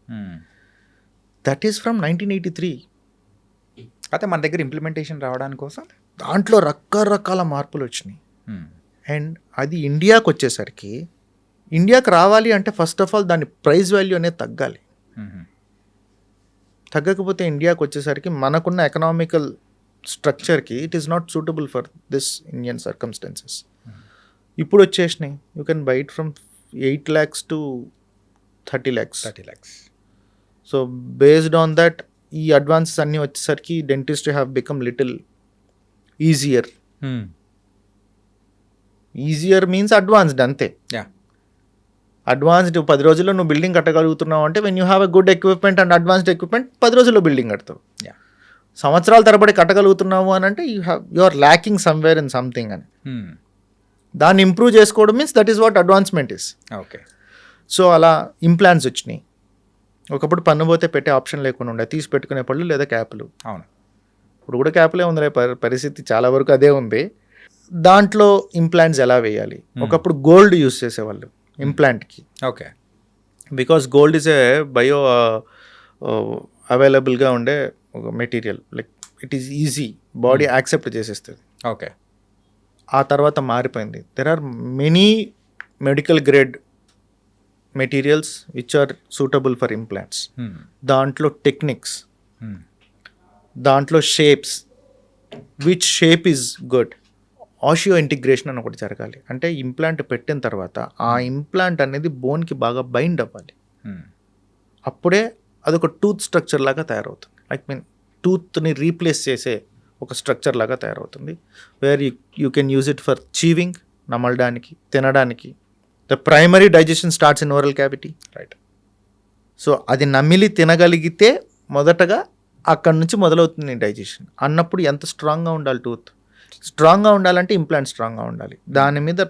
That is from 1983. అయితే మన దగ్గర ఇంప్లిమెంటేషన్ రావడానికి కోసం దాంట్లో రకరకాల మార్పులు వచ్చినాయి. అండ్ అది ఇండియాకి వచ్చేసరికి, ఇండియాకి రావాలి అంటే ఫస్ట్ ఆఫ్ ఆల్ దాని ప్రైస్ వాల్యూ అనేది తగ్గాలి. తగ్గకపోతే ఇండియాకి వచ్చేసరికి మనకున్న ఎకనామికల్ స్ట్రక్చర్కి it is not suitable for this Indian circumstances. ఇప్పుడు వచ్చేసినాయి, you can buy it from 8 lakhs to 30 lakhs. So based on that ఈ అడ్వాన్సెస్ అన్నీ వచ్చేసరికి dentist have become little easier. Easier means advanced అంతే. అడ్వాన్స్డ్ 10 రోజుల్లో నువ్వు building కట్టగలుగుతున్నావు అంటే when you have a good equipment and advanced equipment 10 రోజుల్లో building కడతావు. సంవత్సరాల తరబడి కట్టగలుగుతున్నావు అని అంటే you are lacking somewhere in something అని. దాన్ని ఇంప్రూవ్ చేసుకోవడం means that is what advancement is. Okay. So అలా ఇంప్లాంట్స్ వచ్చినాయి. ఒకప్పుడు పన్ను పోతే పెట్టే ఆప్షన్ లేకుండా ఉండే, తీసి పెట్టుకునే పళ్ళు లేదా క్యాపులు. అవును. ఇప్పుడు కూడా క్యాపులే ఉంది, పరిస్థితి చాలా వరకు అదే ఉంది. దాంట్లో ఇంప్లాంట్స్ ఎలా వేయాలి, ఒకప్పుడు గోల్డ్ యూస్ చేసేవాళ్ళు ఇంప్లాంట్కి. Okay. Because gold is a bio అవైలబుల్గా ఉండే ఒక material, like it is easy, body accept చేసేస్తుంది. ఓకే. ఆ తర్వాత మారిపోయింది. There are many medical grade materials which are suitable for implants. దాంట్లో టెక్నిక్స్, దాంట్లో shapes, which shape is good. Osseointegration అని ఒకటి జరగాలి, అంటే ఇంప్లాంట్ పెట్టిన తర్వాత ఆ ఇంప్లాంట్ అనేది బోన్కి బాగా బైండ్ అవ్వాలి. అప్పుడే అదొక టూత్ స్ట్రక్చర్ లాగా తయారవుతుంది, లైక్ మీన్ టూత్ని రీప్లేస్ చేసే ఒక స్ట్రక్చర్ లాగా తయారవుతుంది. Where you can use it for chewing, నమలడానికి, తినడానికి. The primary digestion starts in oral cavity, right. So అది నమిలి తినగలిగితే మొదటగా అక్కడి నుంచి మొదలవుతుంది డైజెషన్. అన్నప్పుడు ఎంత స్ట్రాంగ్గా ఉండాలి టూత్? స్ట్రాంగ్గా ఉండాలంటే ఇంప్లాంట్ స్ట్రాంగ్గా ఉండాలి. దాని మీద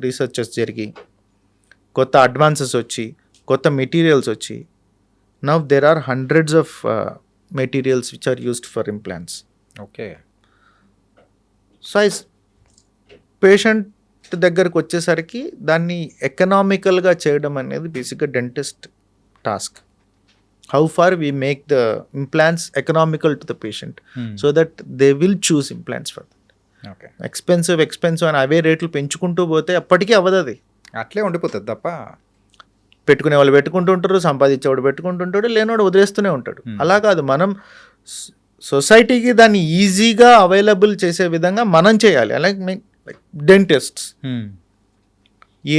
రీసెర్చెస్ జరిగి కొత్త అడ్వాన్సెస్ వచ్చి, కొత్త మెటీరియల్స్ వచ్చి, now there are hundreds of materials which are used for implants. Okay. So patient దగ్గరకు వచ్చేసరికి దాన్ని ఎకనామికల్గా చేయడం అనేది బేసిక్గా dentist task. How far we make the implants economical to the patient so that they will choose implants for that. Okay. Expensive అని అవే రేట్లు పెంచుకుంటూ పోతే అప్పటికీ అవ్వదు, అది అట్లే ఉండిపోతుంది తప్ప. పెట్టుకునే వాళ్ళు పెట్టుకుంటుంటారు, సంపాదించేవాడు పెట్టుకుంటుంటాడు, లేనివాడు వదిలేస్తూనే ఉంటాడు. అలా కాదు, మనం సొసైటీకి దాన్ని ఈజీగా అవైలబుల్ చేసే విధంగా మనం చేయాలి. అలాగే డెంటిస్ట్స్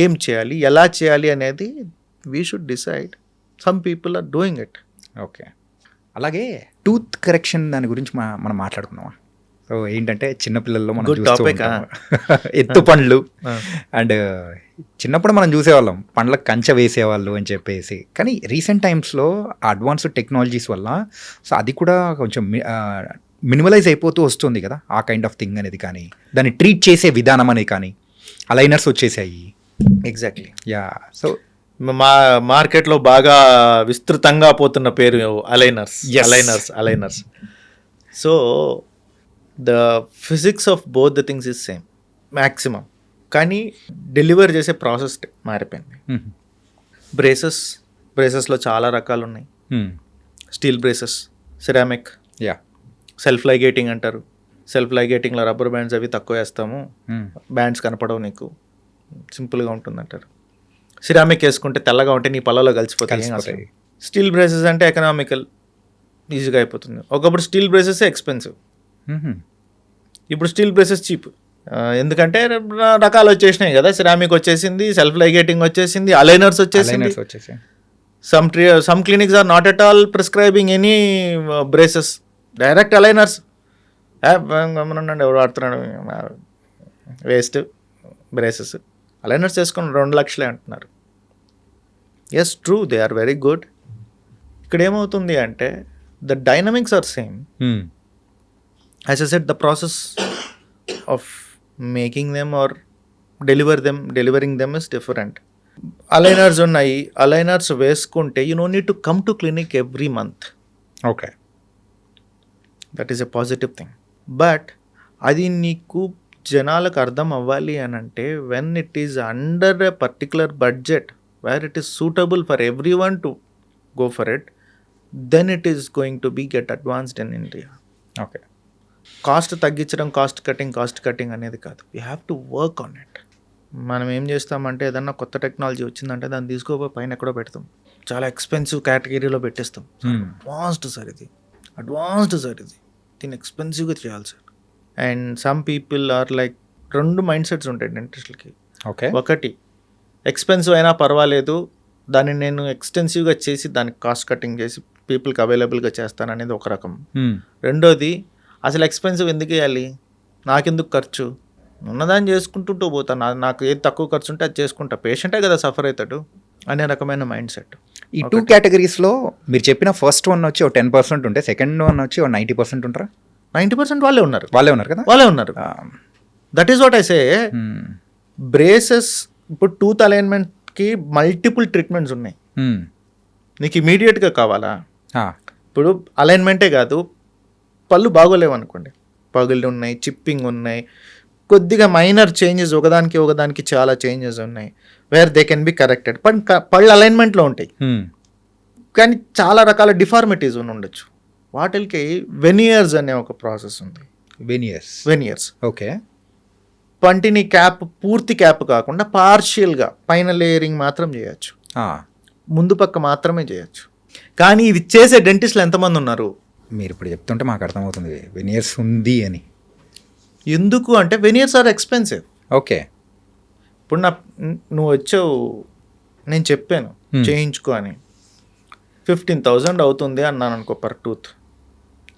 ఏం చేయాలి, ఎలా చేయాలి అనేది we should decide. Some people are doing it. Okay. అలాగే టూత్ కరెక్షన్ దాని గురించి మనం మాట్లాడుకున్నామా? సో ఏంటంటే చిన్నపిల్లల్లో మనం చూస్తూ ఉంటాం ఎత్తు పండ్లు, అండ్ చిన్నప్పుడు మనం చూసేవాళ్ళం పండ్లకు కంచె వేసేవాళ్ళు అని చెప్పేసి. కానీ రీసెంట్ టైమ్స్లో అడ్వాన్స్డ్ టెక్నాలజీస్ వల్ల సో అది కూడా కొంచెం మినిమలైజ్ అయిపోతూ వస్తుంది కదా, ఆ కైండ్ ఆఫ్ థింగ్ అనేది. కానీ దాన్ని ట్రీట్ చేసే విధానం అనేది కానీ అలైనర్స్ వచ్చేసాయి. ఎగ్జాక్ట్లీ. యా. సో మా మార్కెట్లో బాగా విస్తృతంగా పోతున్న పేరు aligners. So the physics of both the things is same maximum, కానీ డెలివర్ చేసే ప్రాసెస్ మారిపోయింది. బ్రేసెస్లో చాలా రకాలు ఉన్నాయి. Steel braces, ceramic, yeah, self ligating అంటారు. సెల్ఫ్ లైగేటింగ్లో రబ్బర్ బ్యాండ్స్ అవి తక్కువ వేస్తాము, బ్యాండ్స్ కనపడవు, నీకు సింపుల్గా ఉంటుంది అంటారు. సిరామిక్ వేసుకుంటే తెల్లగా ఉంటే నీ పళ్ళలో కలిసిపోతాయి. స్టీల్ బ్రేసెస్ అంటే ఎకనామికల్, ఈజీగా అయిపోతుంది. ఒకప్పుడు స్టీల్ బ్రేసెస్ ఎక్స్పెన్సివ్, ఇప్పుడు స్టీల్ బ్రేసెస్ చీప్. ఎందుకంటే రకాలు వచ్చేసినాయి కదా, సిరామిక్ వచ్చేసింది, సెల్ఫ్ లైగేటింగ్ వచ్చేసింది, అలైనర్స్ వచ్చేసింది. Some clinics are not at all prescribing any braces, direct aligners. గమనండి, ఎవరు వాడుతున్నాడు, వేస్ట్ బ్రేసెస్. అలైనర్స్ చేసుకుని 2 లక్షలే అంటున్నారు. Yes, true, they are very good. ఇక్కడ ఏమవుతుంది అంటే the dynamics are same. As I said, the process of making them or delivering them is different. Aligners ఉన్నాయి, అలైనర్స్ వేసుకుంటే you know need to come to clinic every month. Okay. That is a positive thing. But అది నీకు జనాలకు అర్థం అవ్వాలి అని అంటే when it is under a particular budget where it is suitable for every one to go for it, then it is going to be get advanced in India. Okay. Cost తగ్గించడం, cost cutting అనేది కాదు. We have to work on it. మనం ఏం చేస్తామంటే ఏదన్నా కొత్త technology వచ్చిందంటే దాన్ని తీసుకోపోయి పైన ఎక్కడో పెడతాం, చాలా ఎక్స్పెన్సివ్ కేటగిరీలో పెట్టేస్తాం. అడ్వాన్స్డ్ సార్ ఇది, దీన్ని ఎక్స్పెన్సివ్గా చేయాలి sir. And some people are like, 2 mind sets ఉంటాయి డెంటిస్ట్లకి. ఓకే. ఒకటి, ఎక్స్పెన్సివ్ అయినా పర్వాలేదు, దాన్ని నేను ఎక్స్టెన్సివ్గా చేసి దానికి కాస్ట్ కటింగ్ చేసి పీపుల్కి అవైలబుల్గా చేస్తాను అనేది ఒక రకం. రెండోది, అసలు ఎక్స్పెన్సివ్ ఎందుకు వేయాలి, నాకెందుకు ఖర్చు, ఉన్నదాన్ని చేసుకుంటుంటూ పోతాను, నాకు ఏది తక్కువ ఖర్చు ఉంటే అది చేసుకుంటా, పేషెంటే కదా సఫర్ అవుతాడు అనే రకమైన మైండ్ సెట్. ఈ 2 కేటగిరీస్లో మీరు చెప్పిన ఫస్ట్ వన్ వచ్చి 10% ఉంటే సెకండ్ వన్ వచ్చి 90% ఉంటారా? 90% వాళ్ళే ఉన్నారు కదా. వాళ్ళే ఉన్నారు. That is what I say. Braces ఇప్పుడు టూత్ అలైన్మెంట్కి మల్టిపుల్ ట్రీట్మెంట్స్ ఉన్నాయి. నీకు ఇమీడియట్గా కావాలా? ఇప్పుడు అలైన్మెంటే కాదు, పళ్ళు బాగోలేవు అనుకోండి, పగుళ్ళు ఉన్నాయి, చిప్పింగ్ ఉన్నాయి, కొద్దిగా మైనర్ చేంజెస్, ఒకదానికి చాలా చేంజెస్ ఉన్నాయి, where they can be corrected. పళ్ళు అలైన్మెంట్లో ఉంటాయి, కానీ చాలా రకాల డిఫార్మిటీస్ ఉండొచ్చు. వాటికి వెనియర్స్ అనే ఒక ప్రాసెస్ ఉంది. Veneers okay. పంటిని క్యాప్, పూర్తి క్యాప్ కాకుండా పార్షియల్గా పైన లేయరింగ్ మాత్రం చేయొచ్చు, ముందు పక్క మాత్రమే చేయొచ్చు. కానీ ఇది చేసే డెంటిస్టులు ఎంతమంది ఉన్నారు? మీరు ఇప్పుడు చెప్తుంటే మాకు అర్థమవుతుంది వెనియర్స్ ఉంది అని. ఎందుకు అంటే వెనియర్స్ ఆర్ ఎక్స్పెన్సివ్. ఓకే. ఇప్పుడు నువ్వు వచ్చావు, నేను చెప్పాను చేయించుకో అని, 15,000 అవుతుంది అన్నాను అనుకో పర్ టూత్,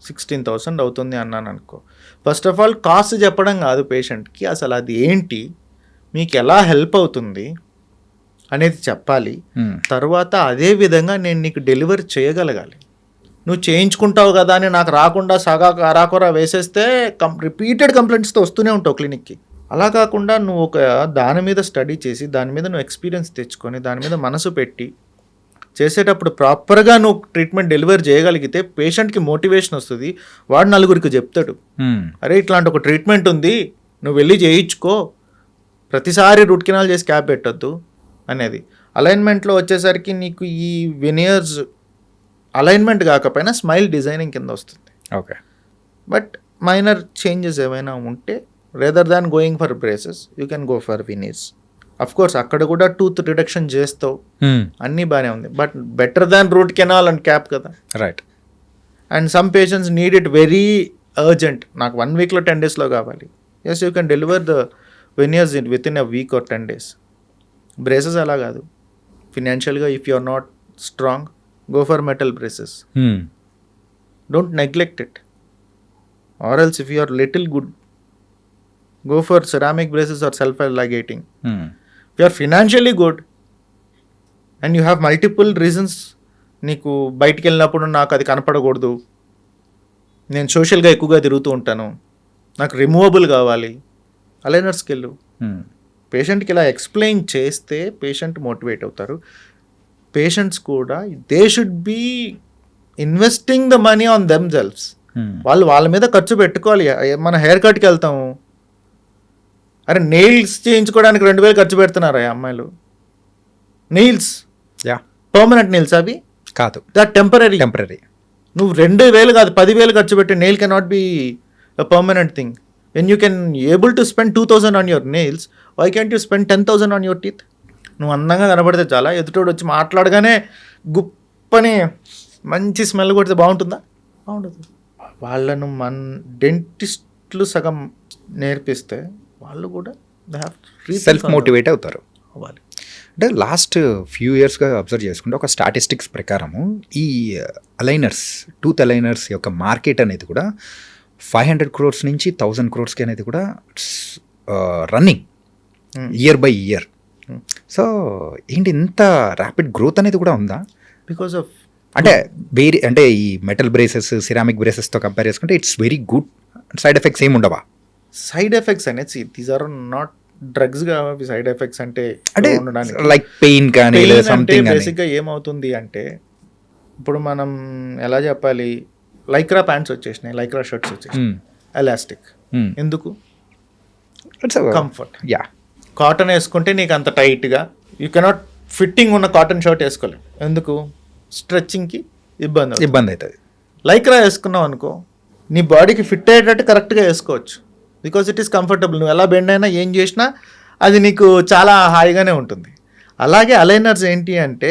16,000 అవుతుంది అన్నాను అనుకో. ఫస్ట్ ఆఫ్ ఆల్ కాస్ట్ చెప్పడం కాదు పేషెంట్కి, అసలు అది ఏంటి, మీకు ఎలా హెల్ప్ అవుతుంది అనేది చెప్పాలి. తర్వాత అదే విధంగా నేను నీకు డెలివరీ చేయగలగాలి. నువ్వు చేయించుకుంటావు కదా అని నాకు రాకుండా సగా అరాకొరా వేసేస్తే రిపీటెడ్ కంప్లైంట్స్తో వస్తూనే ఉంటావు క్లినిక్కి. అలా కాకుండా నువ్వు ఒక దాని మీద స్టడీ చేసి, దాని మీద నువ్వు ఎక్స్పీరియన్స్ తెచ్చుకొని, దాని మీద మనసు పెట్టి చేసేటప్పుడు ప్రాపర్గా నువ్వు ట్రీట్మెంట్ డెలివరీ చేయగలిగితే పేషెంట్కి మోటివేషన్ వస్తుంది. వాడు నలుగురికి చెప్తాడు, అరే ఇట్లాంటి ఒక ట్రీట్మెంట్ ఉంది, నువ్వు వెళ్ళి చేయించుకో, ప్రతిసారి రూట్ కెనాల్ చేసి క్యాప్ పెట్టద్దు అనేది. అలైన్మెంట్లో వచ్చేసరికి నీకు ఈ వెనియర్స్ అలైన్మెంట్ కాకపోయినా స్మైల్ డిజైనింగ్ కింద వస్తుంది. ఓకే. బట్ మైనర్ చేంజెస్ ఏమైనా ఉంటే rather than going for braces you can go for veneers. Of course అక్కడ కూడా టూత్ రిడక్షన్ చేస్తావు, అన్నీ బాగానే ఉంది, but better than root canal and cap కదా. Right. And some patients need it very urgent, నాకు 1 వీక్లో 10 డేస్లో కావాలి. Yes, you can deliver the veneers within a week are 10 days. Braces అలా కాదు. ఫినాన్షియల్గా if you are not strong, go for metal braces. Don't neglect it. Or else if you are little good, go for ceramic braces or self-ligating. If you are financially good and you have multiple reasons, నీకు బయటికి వెళ్ళినప్పుడు నాకు అది కనపడకూడదు, నేను సోషల్గా ఎక్కువగా తిరుగుతూ ఉంటాను, నాకు రిమూవబుల్ కావాలి, అలైనర్స్కి వెళ్ళు. పేషెంట్కి ఇలా ఎక్స్ప్లెయిన్ చేస్తే పేషెంట్ మోటివేట్ అవుతారు. పేషెంట్స్ కూడా they should be investing the money on them selfs. వాళ్ళు వాళ్ళ మీద ఖర్చు పెట్టుకోవాలి. మన హెయిర్ కట్కి వెళ్తాము, అరే నెయిల్స్ చేయించుకోవడానికి 2,000 ఖర్చు పెడుతున్నారు ఆ అమ్మాయిలు. నెయిల్స్ పర్మనెంట్ నెయిల్స్ అవి కాదు, దట్ టెంపరీ. నువ్వు 2,000 కాదు 10,000 ఖర్చు పెట్టి nail can not be a permanent thing. When you can able to spend 2,000 on your nails, why can't you spend 10,000 on your teeth? నువ్వు అందంగా కనబడితే చాలా, ఎదుటోడు వచ్చి మాట్లాడగానే గుప్పని మంచి స్మెల్ కొడితే బాగుంటుందా? బాగుంటుంది. వాళ్ళను మన డెంటిస్టులు సగం నేర్పిస్తే వాళ్ళు కూడా సెల్ఫ్ మోటివేట్ అవుతారు. అవ్వాలి. అంటే లాస్ట్ ఫ్యూ ఇయర్స్గా అబ్జర్వ్ చేసుకుంటే ఒక స్టాటిస్టిక్స్ ప్రకారము ఈ అలైనర్స్, టూత్ అలైనర్స్ యొక్క మార్కెట్ అనేది కూడా 500 crores నుంచి 1,000 crores అనేది కూడా running year by year. So ఏంటి ఇంత ర్యాపిడ్ గ్రోత్ అనేది కూడా ఉందా? బికాస్ ఆఫ్ అంటే ఈ మెటల్ బ్రేసెస్, సిరామిక్ బ్రేసెస్తో కంపేర్ చేసుకుంటే it's very good. Side effects ఏమి ఉండవా? సైడ్ ఎఫెక్ట్స్ అనేది దీస్ ఆర్ నాట్ డ్రగ్స్గా సైడ్ ఎఫెక్ట్స్ అంటే అంటే ఉండడానికి లైక్ పెయిన్ కానీ లేదా సంథింగ్ అని. బేసిక్గా ఏమవుతుంది అంటే ఇప్పుడు మనం ఎలా చెప్పాలి, లైక్రా ప్యాంట్స్ వచ్చేసినాయి, లైక్రా షర్ట్స్ వచ్చేసినాయి, ఎలాస్టిక్. ఎందుకు? కంఫర్ట్. యా, కాటన్ వేసుకుంటే నీకు అంత టైట్గా యూ కెనాట్ ఫిట్టింగ్ ఉన్న కాటన్ షర్ట్ వేసుకోలేవు. ఎందుకు? స్ట్రెచ్చింగ్కి ఇబ్బంది అవుతుంది. లైక్రా వేసుకున్నావు అనుకో, నీ బాడీకి ఫిట్ అయ్యేటట్టు కరెక్ట్గా వేసుకోవచ్చు, బికాజ్ ఇట్ ఈస్ కంఫర్టబుల్. నువ్వు ఎలా బెండ్ అయినా ఏం చేసినా అది నీకు చాలా హాయిగానే ఉంటుంది. అలాగే అలైనర్స్ ఏంటి అంటే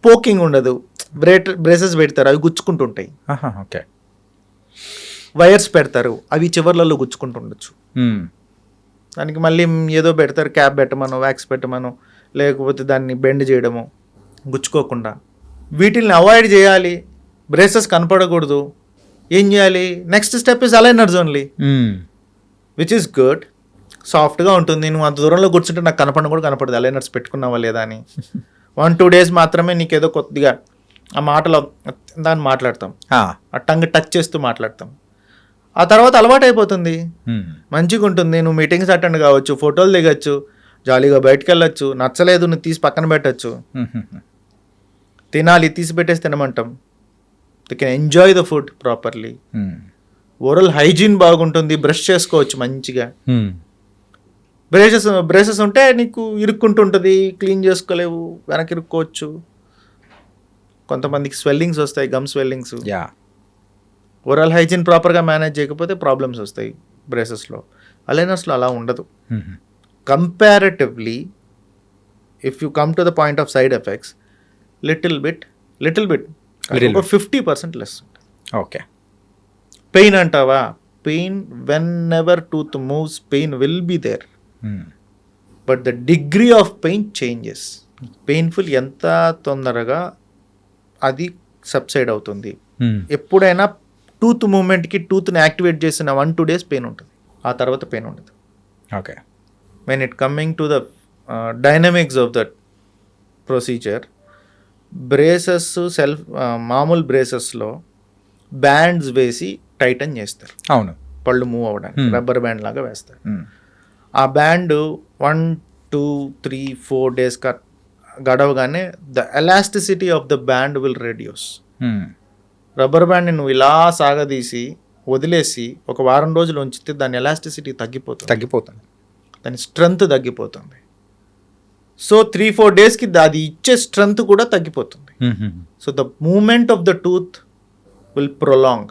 పోకింగ్ ఉండదు, బ్రేసెస్ పెడతారు, అవి గుచ్చుకుంటుంటాయి. ఓకే. వైర్స్ పెడతారు, అవి చివర్లలో గుచ్చుకుంటుండొచ్చు. దానికి మళ్ళీ ఏదో పెడతారు, క్యాప్ పెట్టమను, వ్యాక్స్ పెట్టమను, లేకపోతే దాన్ని బెండ్ చేయడము గుచ్చుకోకుండా. వీటిని అవాయిడ్ చేయాలి, బ్రేసెస్ కనపడకూడదు. ఏం చేయాలి? Next step is aligners only, which is good. సాఫ్ట్గా ఉంటుంది. నువ్వు అంత దూరంలో కూర్చుంటే నాకు కూడా కనపడదు అలైనర్స్ పెట్టుకున్నావా లేదా అని. 1-2 days మాత్రమే నీకు ఏదో కొద్దిగా ఆ మాటలో దాన్ని మాట్లాడతాం, ఆ టంగ్ టచ్ చేస్తూ మాట్లాడతాం. ఆ తర్వాత అలవాటు అయిపోతుంది, మంచిగా ఉంటుంది. నువ్వు మీటింగ్స్ అటెండ్ కావచ్చు, ఫోటోలు దిగచ్చు, జాలీగా బయటకు వెళ్ళొచ్చు. నచ్చలేదు నువ్వు తీసి పక్కన పెట్టచ్చు. తినాలి, తీసి పెట్టేసి తినమంటాం. They can enjoy the food properly. Oral hygiene బాగుంటుంది, బ్రష్ చేసుకోవచ్చు మంచిగా. బ్రేసెస్ ఉంటే నీకు ఇరుక్కుంటుంటుంది, క్లీన్ చేసుకోలేవు, వెనక్కి ఇరుక్కోవచ్చు. కొంతమందికి స్వెల్లింగ్స్ వస్తాయి, గమ్ స్వెల్లింగ్స్. ఓరల్ హైజీన్ ప్రాపర్గా మేనేజ్ చేయకపోతే ప్రాబ్లమ్స్ వస్తాయి బ్రేసెస్లో. అలైనర్స్లో అలా ఉండదు. Comparatively if you come to the point of side effects, little bit 50% less. Okay. Pain అంటావా? Pain whenever tooth moves, pain will be there, but the degree of pain changes. Painful ఎంత తొందరగా అది subside అవుతుంది. ఎప్పుడైనా tooth మూమెంట్కి టూత్ని activate చేసిన 1-2 days pain ఉంటుంది, ఆ తర్వాత పెయిన్ ఉండదు. Okay. When it coming to the dynamics of that procedure, braces మామూలు బ్రేసెస్లో బ్యాండ్స్ వేసి టైటన్ చేస్తారు. అవును, పళ్ళు మూవ్ అవ్వడానికి రబ్బర్ బ్యాండ్ లాగా వేస్తారు. ఆ బ్యాండ్ 1-2-3-4 days గడవగానే the elasticity of the band will reduce. Rubber బ్యాండ్ని నువ్వు ఇలా సాగదీసి వదిలేసి ఒక వారం రోజులు ఉంచితే దాని ఎలాస్టిసిటీ తగ్గిపోతుంది, దాని స్ట్రెంగ్త్ తగ్గిపోతుంది. సో 3-4 daysకి అది ఇచ్చే స్ట్రెంగ్త్ కూడా తగ్గిపోతుంది. So the movement of the tooth will prolong,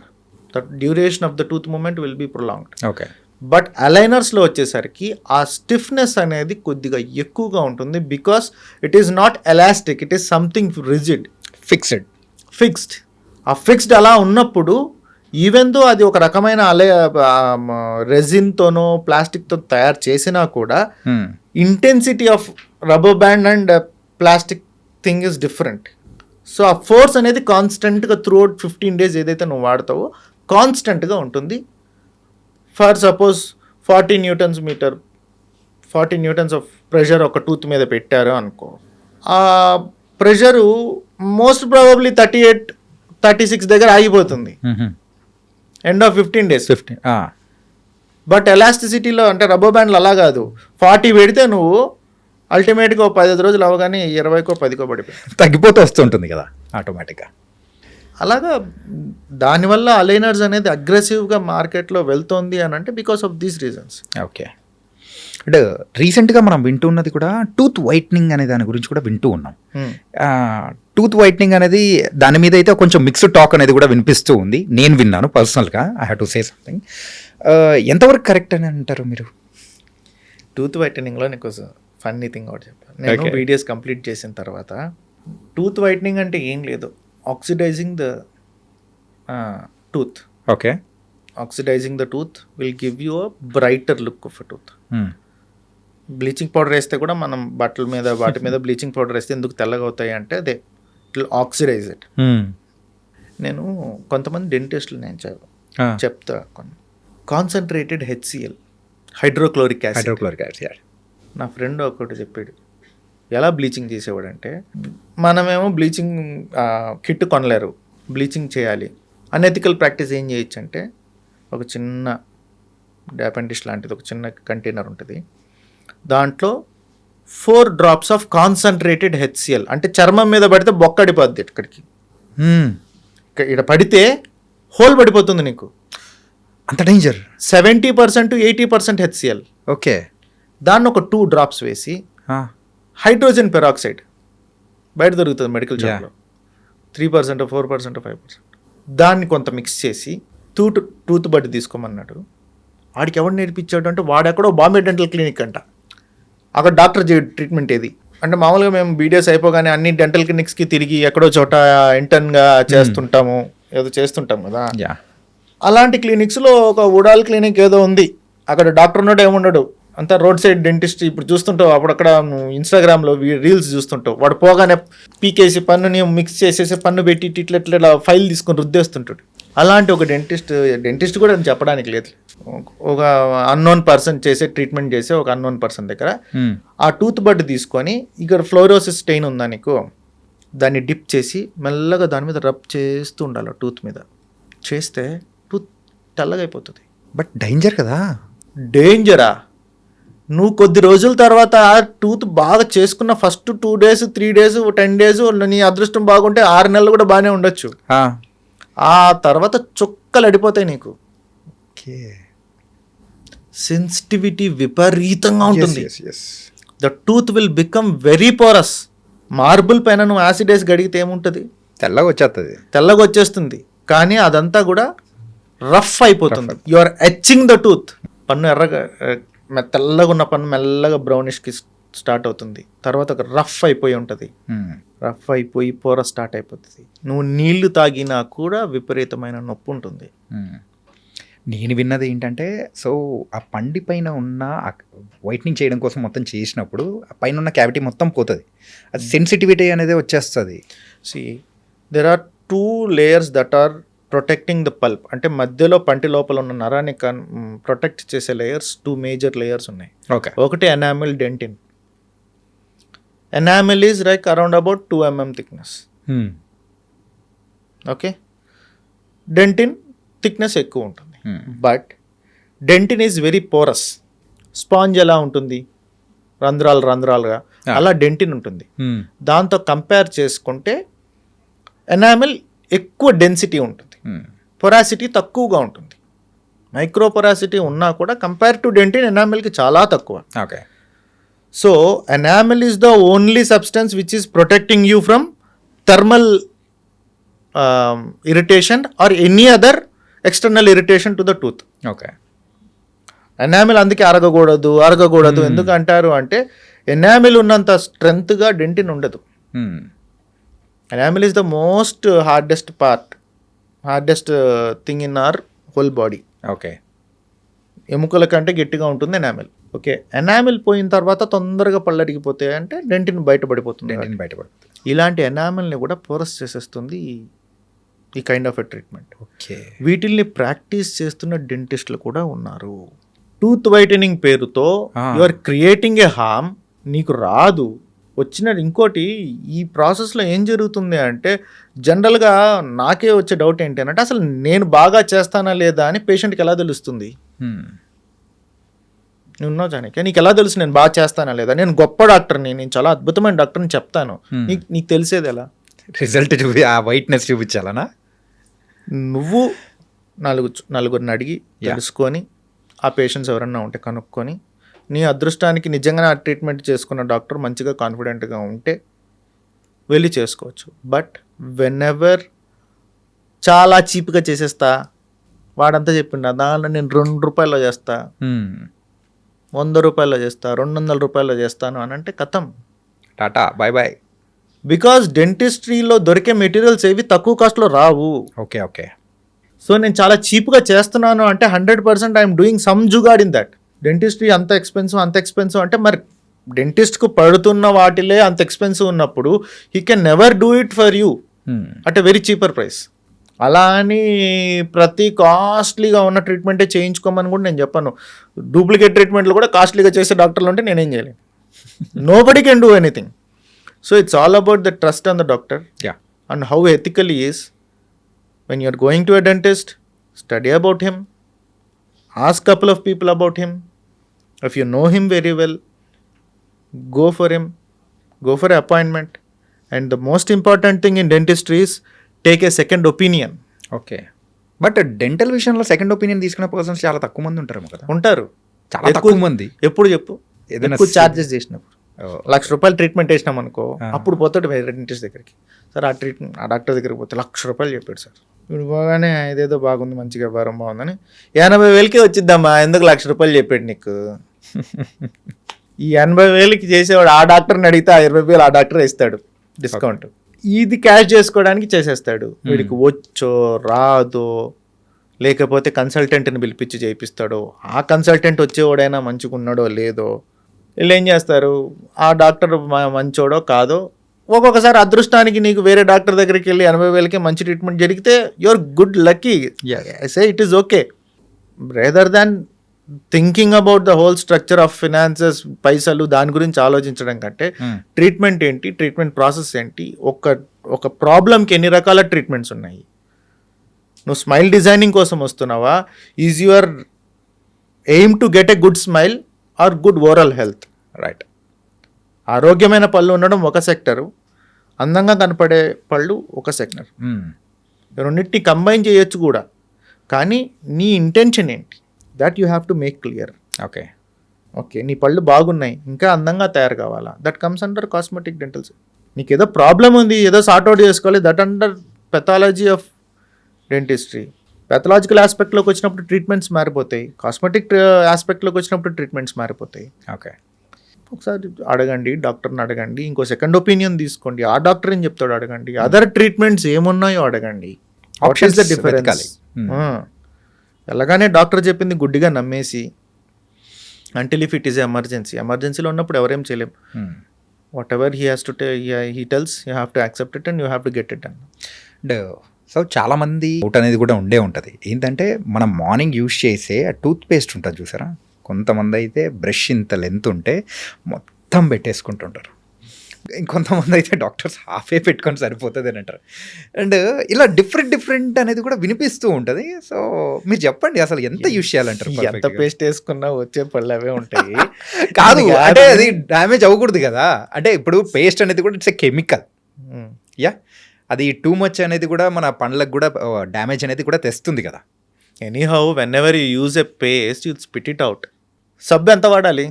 the duration of the tooth movement will be prolonged. Okay. But అలైనర్స్లో వచ్చేసరికి ఆ స్టిఫ్నెస్ అనేది కొద్దిగా ఎక్కువగా ఉంటుంది, because it is not elastic, it is something rigid, fixed. ఆ ఫిక్స్డ్ అలా ఉన్నప్పుడు ఈవెన్ దో అది ఒక రకమైన రెజిన్తోనో ప్లాస్టిక్తో తయారు చేసినా కూడా intensity of rubber band and plastic thing is different. So ఆ ఫోర్స్ అనేది కాన్స్టెంట్గా త్రూఅవుట్ 15 days ఏదైతే నువ్వు వాడతావో కాన్స్టెంట్గా ఉంటుంది. For suppose 40 newtons of pressure ఒక టూత్ మీద పెట్టారు అనుకో, ఆ ప్రెషరు మోస్ట్ ప్రాబబ్లీ 38-36 దగ్గర ఆగిపోతుంది ఎండ్ ఆఫ్ 15 days. బట్ ఎలాస్టిసిటీలో అంటే రబ్బర్ బ్యాండ్లు అలా కాదు, 40 పెడితే నువ్వు అల్టిమేట్గా 15 రోజులు అవగానే 20కో 10కో పడిపోయి తగ్గిపోతూ వస్తుంటుంది కదా ఆటోమేటిక్గా. అలాగా దానివల్ల అలైనర్స్ అనేది అగ్రెసివ్గా మార్కెట్లో వెళ్తోంది అని అంటే because of these reasons. Okay. అంటే రీసెంట్గా మనం వింటున్నది కూడా టూత్ వైట్నింగ్ అనే దాని గురించి కూడా వింటూ ఉన్నాం. టూత్ వైట్నింగ్ అనేది దాని మీద అయితే కొంచెం మిక్స్డ్ టాక్ అనేది కూడా వినిపిస్తూ ఉంది. నేను విన్నాను పర్సనల్గా, I have to say something. ఎంతవరకు కరెక్ట్ అని అంటారు మీరు? టూత్ వైటనింగ్లో నీకు ఫన్నీ థింగ్ ఒకటి చెప్పాను. నేను వీడియోస్ కంప్లీట్ చేసిన తర్వాత, టూత్ వైటనింగ్ అంటే ఏం లేదు, oxidizing the tooth. Okay. Oxidizing the tooth will give you a brighter look of a tooth. Bleaching powder వేస్తే కూడా మనం బట్టల మీద వాటి మీద బ్లీచింగ్ పౌడర్ వేస్తే ఎందుకు తెల్లగా అవుతాయి అంటే అదే ఇట్ విల్ ఆక్సిడైజ్ ఇట్. నేను కొంతమంది డెంటిస్టులు నేను చెప్తా, కాన్సన్ట్రేటెడ్ HCl, హైడ్రోక్లోరిక్ యాసిడ్. నా ఫ్రెండ్ ఒకటి చెప్పాడు, ఎలా బ్లీచింగ్ చేసేవాడంటే, మనమేమో బ్లీచింగ్ కిట్ కొనలేరు, బ్లీచింగ్ చేయాలి. అన్ఎథికల్ ప్రాక్టీస్ ఏం చేయొచ్చు అంటే, ఒక చిన్న అపెండిక్స్ లాంటిది ఒక చిన్న కంటైనర్ ఉంటుంది, దాంట్లో 4 drops ఆఫ్ కాన్సన్ట్రేటెడ్ HCl, అంటే చర్మం మీద పడితే బొక్కడిపోద్ది. ఇక్కడికి ఇక్కడ పడితే హోల్ పడిపోతుంది నీకు. అంత డేంజర్. 70% to 80% HCl. ఓకే. దాన్ని ఒక 2 drops వేసి హైడ్రోజన్ పెరాక్సైడ్ బయట దొరుకుతుంది మెడికల్ షాప్లో, 3% 4% 5%. దాన్ని కొంత మిక్స్ చేసి టూత్ బడ్ తీసుకోమన్నాడు. వాడికి ఎవడు నేర్పించాడు అంటే వాడెక్కడో బాంబే డెంటల్ క్లినిక్ అంట, అక్కడ డాక్టర్ ట్రీట్మెంట్ ఏది అంటే మామూలుగా మేము బీడిఎస్ అయిపోగానే అన్ని డెంటల్ క్లినిక్స్కి తిరిగి ఎక్కడో చోట ఇంటర్న్గా చేస్తుంటాము, ఏదో చేస్తుంటాం కదా. అలాంటి క్లినిక్స్లో ఒక ఉడాల్ క్లినిక్ ఏదో ఉంది, అక్కడ డాక్టర్ ఉన్నాడు ఏముండడు, అంతా రోడ్ సైడ్ డెంటిస్ట్. ఇప్పుడు చూస్తుంటావు అప్పుడక్కడ ఇన్స్టాగ్రామ్లో రీల్స్ చూస్తుంటావు, వాడు పోగానే పీకేసి పన్నుని మిక్స్ చేసేసి పన్ను పెట్టి ఇట్లా ఫైల్ తీసుకొని రుద్దేస్తుంటాడు. అలాంటి ఒక డెంటిస్ట్ కూడా చెప్పడానికి లేదు. ఒక అన్నోన్ పర్సన్ చేసే ట్రీట్మెంట్ చేసే ఒక అన్నోన్ పర్సన్ దగ్గర ఆ టూత్ బడ్ తీసుకొని, ఇక్కడ ఫ్లోరోసిస్ స్టెయిన్ ఉందా నీకు, దాన్ని డిప్ చేసి మెల్లగా దాని మీద రబ్ చేస్తూ ఉండాలి. టూత్ మీద చేస్తే టూత్ తెల్లగా అయిపోతుంది. బట్ డేంజర్ కదా. డేంజరా? నువ్వు కొద్ది రోజుల తర్వాత టూత్ బాగా చేసుకున్న ఫస్ట్ 2 days 3 days 10 days నీ అదృష్టం బాగుంటే 6 నెలలు కూడా బాగానే ఉండొచ్చు. ఆ తర్వాత చుక్కలు అడిపోతాయి నీకు. సెన్సిటివిటీ విపరీతంగా ఉంటుంది. The tooth will become very porous. Marble పైన నువ్వు యాసిడ్ వేసి గడిగితే ఏముంటుంది, తెల్లగా వచ్చేస్తుంది. కానీ అదంతా కూడా రఫ్ అయిపోతుంది. You are etching the tooth. పన్ను ఎర్రగా తెల్లగా ఉన్న పన్ను మెల్లగా బ్రౌనిష్కి స్టార్ట్ అవుతుంది. తర్వాత ఒక రఫ్ అయిపోయి ఉంటుంది, రఫ్ అయిపోయి పొర స్టార్ట్ అయిపోతుంది. నువ్వు నీళ్లు తాగినా కూడా విపరీతమైన నొప్పి ఉంటుంది. నేను విన్నది ఏంటంటే, సో ఆ పండి పైన ఉన్న వైట్నింగ్ చేయడం కోసం మొత్తం చేసినప్పుడు ఆ పైన ఉన్న క్యావిటీ మొత్తం పోతుంది, అది సెన్సిటివిటీ అనేది వచ్చేస్తుంది. There are 2 layers that are protecting the pulp. అంటే మధ్యలో పంటి లోపల ఉన్న నరాన్ని ప్రొటెక్ట్ చేసే లేయర్స్ 2 major layers ఉన్నాయి. ఒకటి enamel, dentin. Enamel is like around about 2 mm thickness. Okay. Dentin thickness ఎక్కువ ఉంటుంది. But dentin is very porous. Sponge ఎలా ఉంటుంది రంధ్రాలుగా, అలా డెంటిన్ ఉంటుంది. దాంతో కంపేర్ చేసుకుంటే ఎనామిల్ ఎక్కువ డెన్సిటీ ఉంటుంది, పొరాసిటీ తక్కువగా ఉంటుంది. మైక్రో పొరాసిటీ ఉన్నా కూడా కంపేర్ టు డెంటిన్ ఎనామిల్కి చాలా తక్కువ. Okay. So enamel is the only substance which is protecting you from thermal irritation or any other external irritation to the tooth. Okay. Enamel అందుకే అరగకూడదు ఎందుకు అంటారు అంటే, ఎనామిల్ ఉన్నంత స్ట్రెంగ్త్గా డెంటిన్ ఉండదు. Enamel is the most hardest thing in our whole body. Okay. ఎముకల కంటే గట్టిగా ఉంటుంది ఎనామిల్. ఓకే. ఎనామిల్ పోయిన తర్వాత తొందరగా పళ్ళడిగిపోతాయి అంటే డెంటిన్ బయటపడిపోతుంది. ఇలాంటి ఎనామిల్ని కూడా పోరస్ చేసేస్తుంది ఈ kind of a treatment. Okay. వీటిల్ని ప్రాక్టీస్ చేస్తున్న డెంటిస్టులు కూడా ఉన్నారు. టూత్ వైటనింగ్ పేరుతో you are creating a harm. నీకు రాదు వచ్చిన. ఇంకోటి, ఈ ప్రాసెస్లో ఏం జరుగుతుంది అంటే, జనరల్గా నాకే వచ్చే డౌట్ ఏంటి అంటే, అసలు నేను బాగా చేస్తానా లేదా అని పేషెంట్కి ఎలా తెలుస్తుంది? నువ్వు జానకి, నీకు ఎలా తెలుసు నేను బాగా చేస్తానా లేదా? నేను గొప్ప డాక్టర్ని, నేను చాలా అద్భుతమైన డాక్టర్ని చెప్తాను, నీకు తెలిసేది ఎలా? రిజల్ట్ చూపి ఆ వైట్నెస్ చూపించాలనా? నువ్వు నలుగురిని అడిగి తెలుసుకొని, ఆ పేషెంట్స్ ఎవరన్నా ఉంటే కనుక్కొని, నీ అదృష్టానికి నిజంగానే ఆ ట్రీట్మెంట్ చేసుకున్న డాక్టర్ మంచిగా కాన్ఫిడెంట్గా ఉంటే వెళ్ళి చేసుకోవచ్చు. బట్ వెన్ ఎవర్ చాలా చీప్గా చేసేస్తా, వాడంతా చెప్పిండా దానిలో నేను ₹2 చేస్తా, ₹100 చేస్తా, ₹200 చేస్తాను అని అంటే కథం, టాటా బాయ్ బాయ్. బికాస్ డెంటిస్ట్రీలో దొరికే మెటీరియల్స్ ఏవి తక్కువ కాస్ట్లో రావు. ఓకే. ఓకే. సో నేను చాలా చీప్గా చేస్తున్నాను అంటే 100% I'm doing some jugaad in that. Dentistry అంత ఎక్స్పెన్సివ్ అంటే, మరి డెంటిస్ట్కు పడుతున్న వాటిలే అంత ఎక్స్పెన్సివ్ ఉన్నప్పుడు he can never do it for you at a very cheaper price. అలా అని ప్రతి కాస్ట్లీగా ఉన్న ట్రీట్మెంటే చేయించుకోమని కూడా నేను చెప్పాను. డూప్లికేట్ ట్రీట్మెంట్లు కూడా కాస్ట్లీగా చేసే డాక్టర్లు ఉంటే నేనేం చేయలేను. Nobody can do anything. So it's all about the trust on the doctor and how ethical he is. When you are going to a dentist, study about him, ask couple of people about him. If you know him very well, go for him, go for an appointment. And the most important thing in dentistry is take a second opinion. Okay, but dental విషయంలో second opinion తీసుకునే persons చాలా తక్కువ మంది ఉంటారు కదా. ఉంటారు చాలా తక్కువ మంది. ఎప్పుడు చెప్పు, ఏదైనా ఎక్కువ చార్జెస్ చేసినప్పుడు ఓ, ₹1,00,000 ట్రీట్మెంట్ వేసినాం అనుకో, ఆ. అప్పుడు పోతాడు వేరే డెంటిస్ట్ దగ్గరికి. సార్ ఆ డాక్టర్ దగ్గరికి పోతే ₹1,00,000 చెప్పాడు సార్. ఇప్పుడు బాగానే ఇదేదో బాగుంది, మంచిగా వ్యవహారం బాగుందని 80,000కే వచ్చిద్దామా, ఎందుకు ₹1,00,000 చెప్పాడు నీకు? ఈ 80,000కి చేసేవాడు ఆ డాక్టర్ని అడిగితే ఆ 20,000 ఆ డాక్టర్ ఇస్తాడు డిస్కౌంట్. ఇది క్యాష్ చేసుకోవడానికి చేసేస్తాడు. వీడికి వచ్చో రాదో, లేకపోతే కన్సల్టెంట్ని పిలిపించి చేయిస్తాడో, ఆ కన్సల్టెంట్ వచ్చేవాడైనా మంచిగా ఉన్నాడో లేదో, వీళ్ళు ఏం చేస్తారు, ఆ డాక్టర్ మంచోడో కాదో, ఒక్కొక్కసారి అదృష్టానికి నీకు వేరే డాక్టర్ దగ్గరికి వెళ్ళి 80,000కే మంచి ట్రీట్మెంట్ జరిగితే your good lucky. Say it is okay. Rather than thinking about the whole structure of finances, పైసలు దాని గురించి ఆలోచించడం కంటే ట్రీట్మెంట్ ఏంటి, ట్రీట్మెంట్ ప్రాసెస్ ఏంటి, ఒక ప్రాబ్లంకి ఎన్ని రకాల ట్రీట్మెంట్స్ ఉన్నాయి. నువ్వు స్మైల్ డిజైనింగ్ కోసం వస్తున్నావా, is your aim to get a good smile are good oral health? Right. ఆరోగ్యమైన పళ్ళు ఉండడం ఒక సెక్టరు, అందంగా కనపడే పళ్ళు ఒక సెక్టర్. రెండింటిని కంబైన్ చేయొచ్చు కూడా, కానీ నీ ఇంటెన్షన్ ఏంటి, that you have to make clear. Okay, okay, నీ పళ్ళు బాగున్నాయి, ఇంకా అందంగా తయారు కావాలా, that comes under cosmetic dentals. నీకు ఏదో ప్రాబ్లం ఉంది, ఏదో సార్ట్అవుట్ చేసుకోవాలి, that under pathology of dentistry. Pathological ఆస్పెక్ట్లోకి వచ్చినప్పుడు ట్రీట్మెంట్స్ మారిపోతాయి, కాస్మెటిక్ ఆస్పెక్ట్లోకి వచ్చినప్పుడు ట్రీట్మెంట్స్ మారిపోతాయి. ఓకే, ఒకసారి అడగండి, డాక్టర్ని అడగండి, ఇంకో సెకండ్ ఒపీనియన్ తీసుకోండి, ఆ డాక్టర్ ఏం చెప్తాడు అడగండి, అదర్ ట్రీట్మెంట్స్ ఏమున్నాయో అడగండి. Options the difference? వెతకాలి. ఎలాగానే డాక్టర్ చెప్పింది గుడ్డిగా నమ్మేసి, అంటిల్ ఇఫ్ ఇట్ ఈస్ ఎమర్జెన్సీలో ఉన్నప్పుడు ఎవరేం చేయలేం. What ever he has to he tells, you have to accept it and you have to get it. And so చాలామంది డౌట్ అనేది కూడా ఉండే ఉంటుంది. ఏంటంటే మనం మార్నింగ్ యూజ్ చేసే ఆ టూత్ పేస్ట్ ఉంటుంది చూసారా, కొంతమంది అయితే బ్రష్ ఇంత లెంత్ ఉంటే మొత్తం పెట్టేసుకుంటుంటారు, ఇంకొంతమంది అయితే డాక్టర్స్ హాఫే పెట్టుకొని సరిపోతుంది అని అంటారు. అండ్ ఇలా డిఫరెంట్ అనేది కూడా వినిపిస్తూ ఉంటుంది. సో మీరు చెప్పండి, అసలు ఎంత యూజ్ చేయాలంటారు? ఎంత పేస్ట్ వేసుకున్నా వచ్చే పళ్ళు అవే ఉంటాయి. కాదు, అంటే అది డ్యామేజ్ అవ్వకూడదు కదా. అంటే ఇప్పుడు పేస్ట్ అనేది కూడా ఇట్స్ ఎ కెమికల్. యా, అది టూ మచ్ అనేది కూడా మన పండ్లకు కూడా డ్యామేజ్ అనేది కూడా తెస్తుంది కదా. Anyhow whenever you use a paste you spit it out. సబ్బు ఎంత వాడాలి,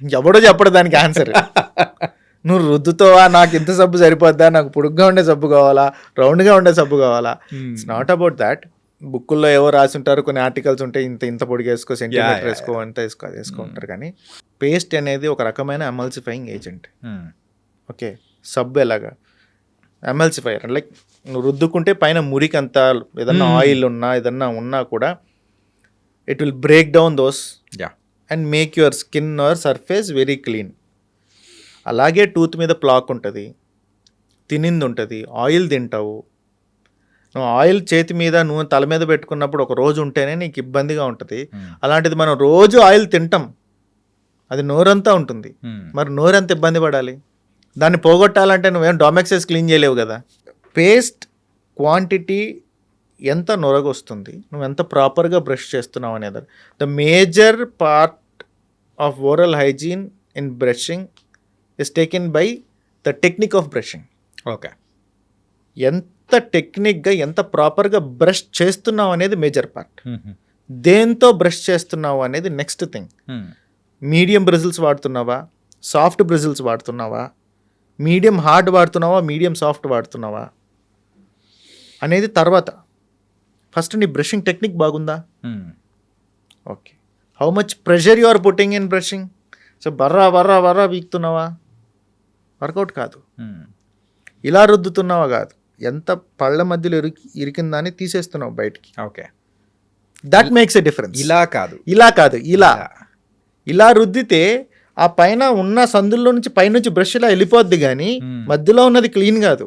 ఎవడో చెప్పడు దానికి ఆన్సర్. నువ్వు రుద్దుతావా, నాకు ఇంత సబ్బు సరిపోద్దా, నాకు పొడుగ్గా ఉండే సబ్బు కావాలా, రౌండ్గా ఉండే సబ్బు కావాలా, ఇట్స్ నాట్ అబౌట్ దాట్. బుక్కుల్లో ఏవో రాసి ఉంటారు, కొన్ని ఆర్టికల్స్ ఉంటాయి, ఇంత పొడిగా వేసుకో, సెంటీమీటర్ వేసుకో, అంత వేసుకుంటారు. కానీ పేస్ట్ అనేది ఒక రకమైన ఎమల్సిఫైయింగ్ ఏజెంట్. ఓకే, సబ్బు ఎలాగా ఎమల్సిఫైయర్, లైక్ నువ్వు రుద్దుకుంటే పైన మురికంతా ఏదన్నా ఆయిల్ ఉన్నా ఏదన్నా ఉన్నా కూడా it will break down those and make your skin or surface very clean. అలాగే టూత్ మీద ప్లాక్ ఉంటుంది, తినింది ఉంటుంది, ఆయిల్ తింటావు. నువ్వు ఆయిల్ చేతి మీద నువ్వు తల మీద పెట్టుకున్నప్పుడు ఒక రోజు ఉంటేనే నీకు ఇబ్బందిగా ఉంటుంది. అలాంటిది మనం రోజు ఆయిల్ తింటాం, అది నోరంతా ఉంటుంది. మరి నోరంత ఇబ్బంది పడాలి, దాన్ని పోగొట్టాలంటే నువ్వేం డామెక్సెస్ క్లీన్ చేయలేవు కదా. పేస్ట్ క్వాంటిటీ ఎంత నొరగొస్తుంది, నువ్వు ఎంత ప్రాపర్గా బ్రష్ చేస్తున్నావు అనేది. The major part of oral hygiene in brushing is taken by the technique of brushing. Okay, ఎంత టెక్నిక్గా ఎంత ప్రాపర్గా బ్రష్ చేస్తున్నావు అనేది మేజర్ పార్ట్. దేంతో బ్రష్ చేస్తున్నావు అనేది నెక్స్ట్ థింగ్. మీడియం బ్రిజిల్స్ వాడుతున్నావా, సాఫ్ట్ బ్రిజిల్స్ వాడుతున్నావా, మీడియం హార్డ్ వాడుతున్నావా, మీడియం సాఫ్ట్ వాడుతున్నావా అనేది తర్వాత. ఫస్ట్ నీ బ్రషింగ్ టెక్నిక్ బాగుందా, okay. How much pressure you are putting in brushing. So బర్రా వీక్తున్నావా, వర్కౌట్ కాదు. ఇలా రుద్దుతున్నావా కాదు, ఎంత పళ్ళ మధ్యలో ఇరికిందాన్ని తీసేస్తున్నావు బయటికి. Okay, that makes a difference. ఇలా కాదు, ఇలా రుద్దితే ఆ పైన ఉన్న సందుల్లో నుంచి పైనుంచి బ్రష్ ఇలా వెళ్ళిపోద్ది, కానీ మధ్యలో ఉన్నది క్లీన్ కాదు.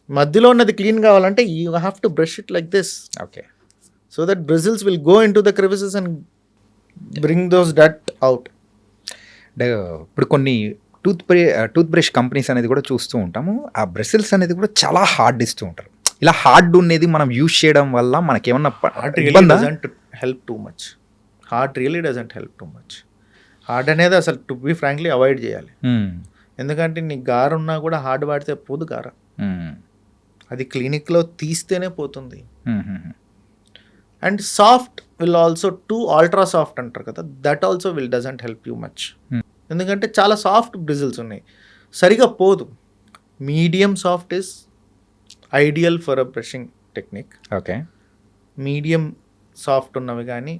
మధ్యలో ఉన్నది క్లీన్ కావాలంటే you have to brush it like this. Okay, so that bristles will go in to the crevices and bring those డట్ అవుట్. ఇప్పుడు కొన్ని టూత్ బ్రష్ కంపెనీస్ అనేది కూడా చూస్తూ ఉంటాము, ఆ బ్రషెస్ అనేది కూడా చాలా హార్డ్ ఇస్తూ ఉంటారు. ఇలా హార్డ్ ఉండేది మనం యూజ్ చేయడం వల్ల మనకేమన్నా hard really doesn't help too much. Hard అనేది అసలు టు బి ఫ్రాంక్లీ అవాయిడ్ చేయాలి. ఎందుకంటే నీకు గారు ఉన్నా కూడా హార్డ్ వాడితే పోదు గార, అది క్లినిక్లో తీస్తేనే పోతుంది. And soft will also ultra soft అంటారు కదా, that also doesn't help you much. ఎందుకంటే చాలా సాఫ్ట్ బ్రిజిల్స్ ఉన్నాయి, సరిగా పోదు. Medium soft is ideal for a brushing technique. Okay, medium soft ఉన్నవి కానీ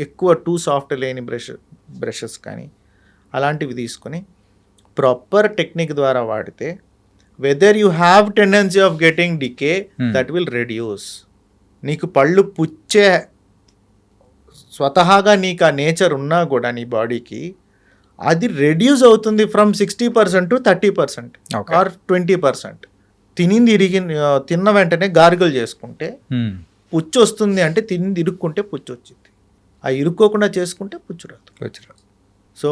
ఎక్కువ టూ సాఫ్ట్ లేని బ్రషెస్ కానీ అలాంటివి తీసుకొని ప్రాపర్ టెక్నిక్ ద్వారా వాడితే whether you have tendency of getting decay that will reduce. నీకు పళ్ళు పుచ్చే స్వతహాగా నీకు ఆ నేచర్ ఉన్నా కూడా నీ బాడీకి అది రెడ్యూస్ అవుతుంది ఫ్రమ్ 60% to 30% ఆర్ 20%. తిన్న వెంటనే గార్గిల్ చేసుకుంటే పుచ్చు వస్తుంది, అంటే తినింది ఇరుక్కుంటే పుచ్చు వచ్చింది, ఆ ఇరుక్కోకుండా చేసుకుంటే పుచ్చు రాదు. సో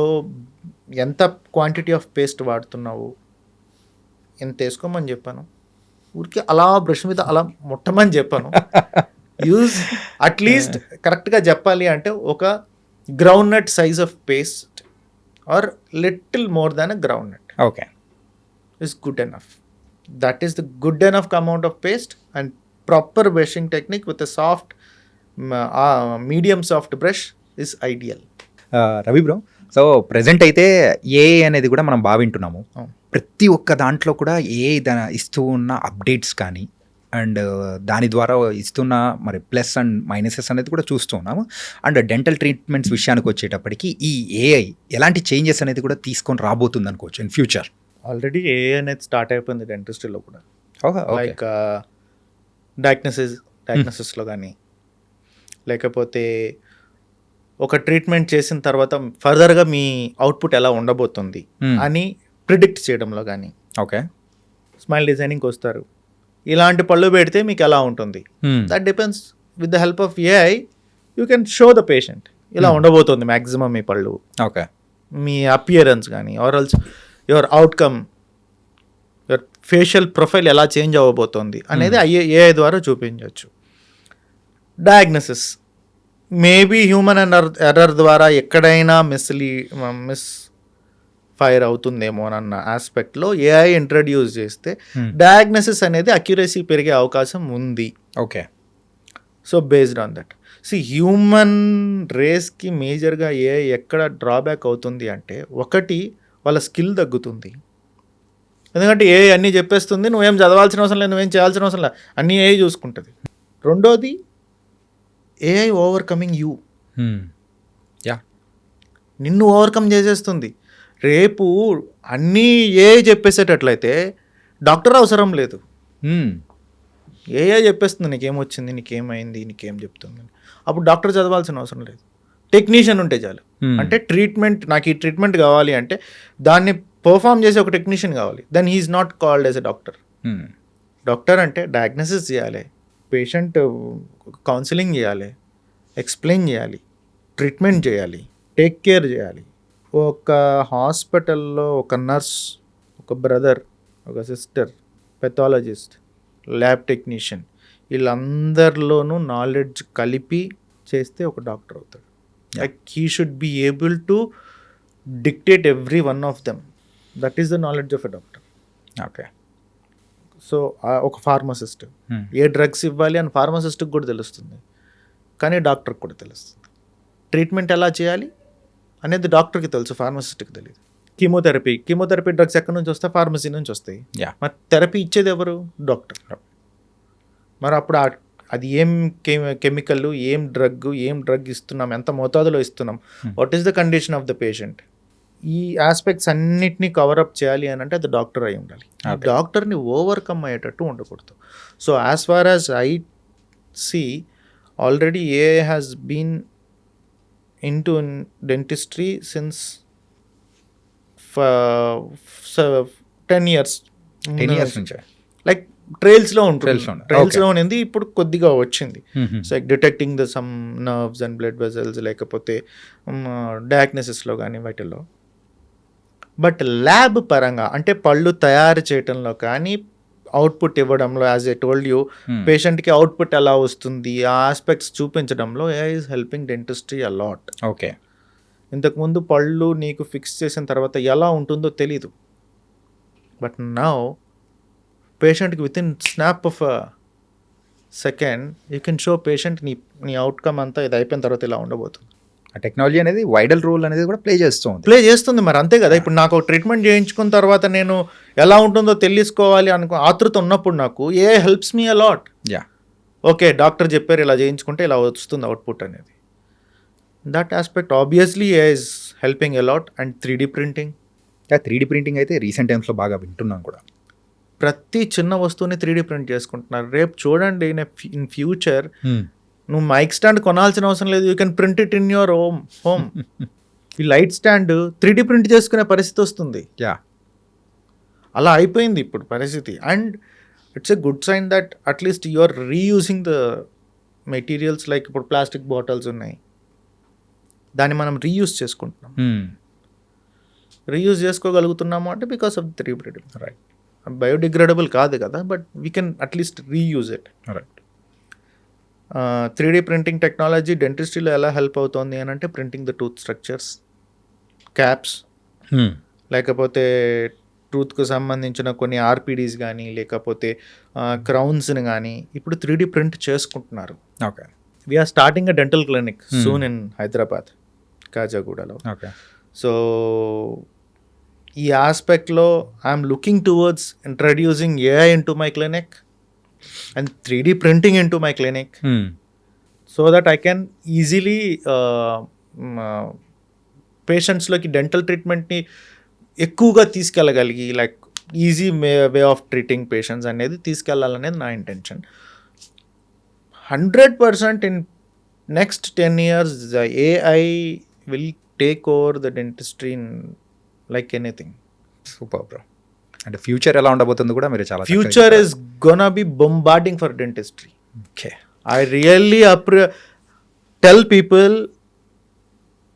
ఎంత క్వాంటిటీ ఆఫ్ పేస్ట్ వాడుతున్నావు, ఎంత వేసుకోమని చెప్పాను, ఊరికి అలా బ్రష్ మీద అలా ముట్టమని చెప్పాను. యూజ్ అట్లీస్ట్ కరెక్ట్గా చెప్పాలి అంటే ఒక ground nut size of paste or little more than a ground nut okay is good enough. That is the good enough amount of paste and proper brushing technique with a soft, medium soft brush is ideal. Ravi bro, so present అయితే AI అనేది కూడా మనం బాగా వింటున్నాము. ప్రతి ఒక్క దాంట్లో కూడా ఏఐ ఇస్తూ ఉన్న అప్డేట్స్ కానీ అండ్ దాని ద్వారా ఇస్తున్న మరి ప్లస్ అండ్ మైనసెస్ అనేది కూడా చూస్తూ ఉన్నాము. అండ్ డెంటల్ ట్రీట్మెంట్స్ విషయానికి వచ్చేటప్పటికి ఈ ఏఐ ఎలాంటి చేంజెస్ అనేది కూడా తీసుకొని రాబోతుంది అనుకోవచ్చు ఇన్ ఫ్యూచర్. ఆల్రెడీ ఏఐ అనేది స్టార్ట్ అయిపోయింది డెంటిస్ట్రీలో కూడా. లైక్ డయాగ్నోసిస్లో కానీ లేకపోతే ఒక ట్రీట్మెంట్ చేసిన తర్వాత ఫర్దర్గా మీ అవుట్పుట్ ఎలా ఉండబోతుంది అని ప్రిడిక్ట్ చేయడంలో కానీ. ఓకే, స్మైల్ డిజైనింగ్కి వస్తారు, ఇలాంటి పళ్ళు పెడితే మీకు ఎలా ఉంటుంది, that depends. With the help of AI you can show the patient ఇలా ఉండబోతుంది మ్యాక్సిమం మీ పళ్ళు, ఓకే, మీ అపియరెన్స్ కానీ or also your outcome, your facial profile ఎలా చేంజ్ అవ్వబోతోంది అనేది ఏఐ ద్వారా చూపించవచ్చు. డయాగ్నోసిస్ మేబీ హ్యూమన్ ఎర్రర్ ద్వారా ఎక్కడైనా మిస్ ఫైర్ అవుతుందేమో అన్న ఆస్పెక్ట్లో ఏఐ ఇంట్రడ్యూస్ చేస్తే డయాగ్నోసిస్ అనేది అక్యురసీ పెరిగే అవకాశం ఉంది. Okay, so based on that human రేస్కి మేజర్గా ఏఐ ఎక్కడ డ్రాబ్యాక్ అవుతుంది అంటే, ఒకటి వాళ్ళ స్కిల్ తగ్గుతుంది, ఎందుకంటే ఏఐ అన్నీ చెప్పేస్తుంది, నువ్వేం చదవాల్సిన అవసరం లేదు, నువ్వేం చేయాల్సిన అవసరం లేదు, అన్నీ ఏఐ చూసుకుంటుంది. రెండోది ఏఐ ఓవర్కమింగ్ యూ, నిన్ను ఓవర్కమ్ చేసేస్తుంది. రేపు అన్నీ ఏఐ చెప్పేసేటట్లయితే డాక్టర్ అవసరం లేదు, ఏఐ చెప్పేస్తుంది నీకేమొచ్చింది, నీకేమైంది, నీకేం చెప్తుంది. అప్పుడు డాక్టర్ చదవాల్సిన అవసరం లేదు, టెక్నీషియన్ ఉంటే చాలు. అంటే ట్రీట్మెంట్, నాకు ఈ ట్రీట్మెంట్ కావాలి అంటే దాన్ని పర్ఫామ్ చేసే ఒక టెక్నీషియన్ కావాలి. Then he's not called as a doctor. Doctor అంటే డయాగ్నోసిస్ చేయాలి, పేషెంట్ కౌన్సిలింగ్ చేయాలి, ఎక్స్ప్లెయిన్ చేయాలి, ట్రీట్మెంట్ చేయాలి, టేక్ కేర్ చేయాలి. ఒక హాస్పిటల్లో ఒక నర్స్, ఒక బ్రదర్, ఒక సిస్టర్, పెథాలజిస్ట్, ల్యాబ్ టెక్నీషియన్, వీళ్ళందరిలోనూ నాలెడ్జ్ కలిపి చేస్తే ఒక డాక్టర్ అవుతాడు. Like he should be able to dictate every one of them. That is the knowledge of a doctor. Okay, so ఒక ఫార్మసిస్ట్ ఏ డ్రగ్స్ ఇవ్వాలి అని ఫార్మసిస్ట్కి కూడా తెలుస్తుంది, కానీ డాక్టర్కి కూడా తెలుస్తుంది. ట్రీట్మెంట్ ఎలా చేయాలి అనేది డాక్టర్కి తెలుసు, ఫార్మసిస్ట్కి తెలియదు. కీమోథెరపీ డ్రగ్స్ ఎక్కడి నుంచి వస్తాయి, ఫార్మసీ నుంచి వస్తాయి. మరి థెరపీ ఇచ్చేది ఎవరు, డాక్టర్. మరి అప్పుడు అది ఏం కెమికల్, ఏం డ్రగ్ ఇస్తున్నాం, ఎంత మోతాదులో ఇస్తున్నాం, what is the condition of the patient, ఈ ఆస్పెక్ట్స్ అన్నిటినీ కవరప్ చేయాలి అని అంటే అది డాక్టర్ అయి ఉండాలి. డాక్టర్ని ఓవర్కమ్ అయ్యేటట్టు ఉండకూడదు. So as far as I see, already AI has been into dentistry since 10 years నుంచి, లైక్ ట్రైల్స్లో ఉండింది, ఇప్పుడు కొద్దిగా వచ్చింది. So detecting the some nerves and blood vessels, లేకపోతే డయాగ్నోసిస్లో కానీ వాటిల్లో. బట్ ల్యాబ్ పరంగా అంటే పళ్ళు తయారు చేయటంలో కానీ అవుట్పుట్ ఇవ్వడంలో, యాజ్ ఐ టోల్డ్ యూ, పేషెంట్కి అవుట్పుట్ ఎలా వస్తుంది ఆ ఆస్పెక్ట్స్ చూపించడంలో AI is helping dentistry a lot. Okay, ఇంతకుముందు పళ్ళు నీకు ఫిక్స్ చేసిన తర్వాత ఎలా ఉంటుందో తెలీదు. బట్ నౌ పేషెంట్కి with in snap of second you can show patient నీ అవుట్కమ్ అంతా ఇది అయిపోయిన తర్వాత ఇలా ఉండబోతుంది. ఆ టెక్నాలజీ అనేది వైడల్ రోల్ అనేది కూడా ప్లే చేస్తుంది. ప్లే చేస్తుంది మరి, అంతే కదా. ఇప్పుడు నాకు ట్రీట్మెంట్ చేయించుకున్న తర్వాత నేను ఎలా ఉంటుందో తెలుసుకోవాలి ఆతృత ఉన్నప్పుడు నాకు ఏ helps me a lot. Yeah, okay doctor చెప్పారు ఇలా చేయించుకుంటే ఇలా వస్తుంది అవుట్పుట్ అనేది. That aspect obviously is helping a lot. And 3D printing, 3D printing అయితే రీసెంట్ టైమ్స్లో బాగా వింటున్నాం కూడా. ప్రతి చిన్న వస్తువుని 3D ప్రింట్ చేసుకుంటున్నారు. రేపు చూడండి ఇన్ ఫ్యూచర్ నువ్వు మైక్ స్టాండ్ కొనాల్సిన అవసరం లేదు, you can print it in your home. ఈ లైట్ స్టాండ్ 3D ప్రింట్ చేసుకునే పరిస్థితి వస్తుంది. యా, అలా అయిపోయింది ఇప్పుడు పరిస్థితి. And it's a good sign that at least you are reusing the materials. Like ఇప్పుడు ప్లాస్టిక్ బాటిల్స్ ఉన్నాయి, దాన్ని మనం రీయూజ్ చేసుకుంటున్నాం. రీయూజ్ చేసుకోగలుగుతున్నాము అంటే because of 3D printing. Right. Biodegradable కాదు కదా, but we can at least reuse it. Right. 3D printing technology డెంటిస్ట్రీలో ఎలా హెల్ప్ అవుతుంది అని అంటే printing the tooth structures, caps, లేకపోతే టూత్కు సంబంధించిన కొన్ని ఆర్పిడీస్ కానీ లేకపోతే క్రౌన్స్ని కానీ ఇప్పుడు 3D ప్రింట్ చేసుకుంటున్నారు. Okay. We're starting a dental clinic soon in Hyderabad, కాజాగూడలో. ఓకే. సో ఈ ఆస్పెక్ట్లో I'm looking towards introducing AI into my clinic and 3D printing into my clinic so that I can easily పేషెంట్స్లోకి dental ట్రీట్మెంట్ని ఎక్కువగా తీసుకెళ్ళగలిగి like easy way of treating patients అనేది తీసుకెళ్ళాలనేది నా intention. 100% in next 10 years AI will take over the dentistry in like anything. Super bro. అంటే future ఎలా ఉండబోతుంది కూడా మీరు చాలా Future is gonna be bombarding for dentistry. Okay. I really tell people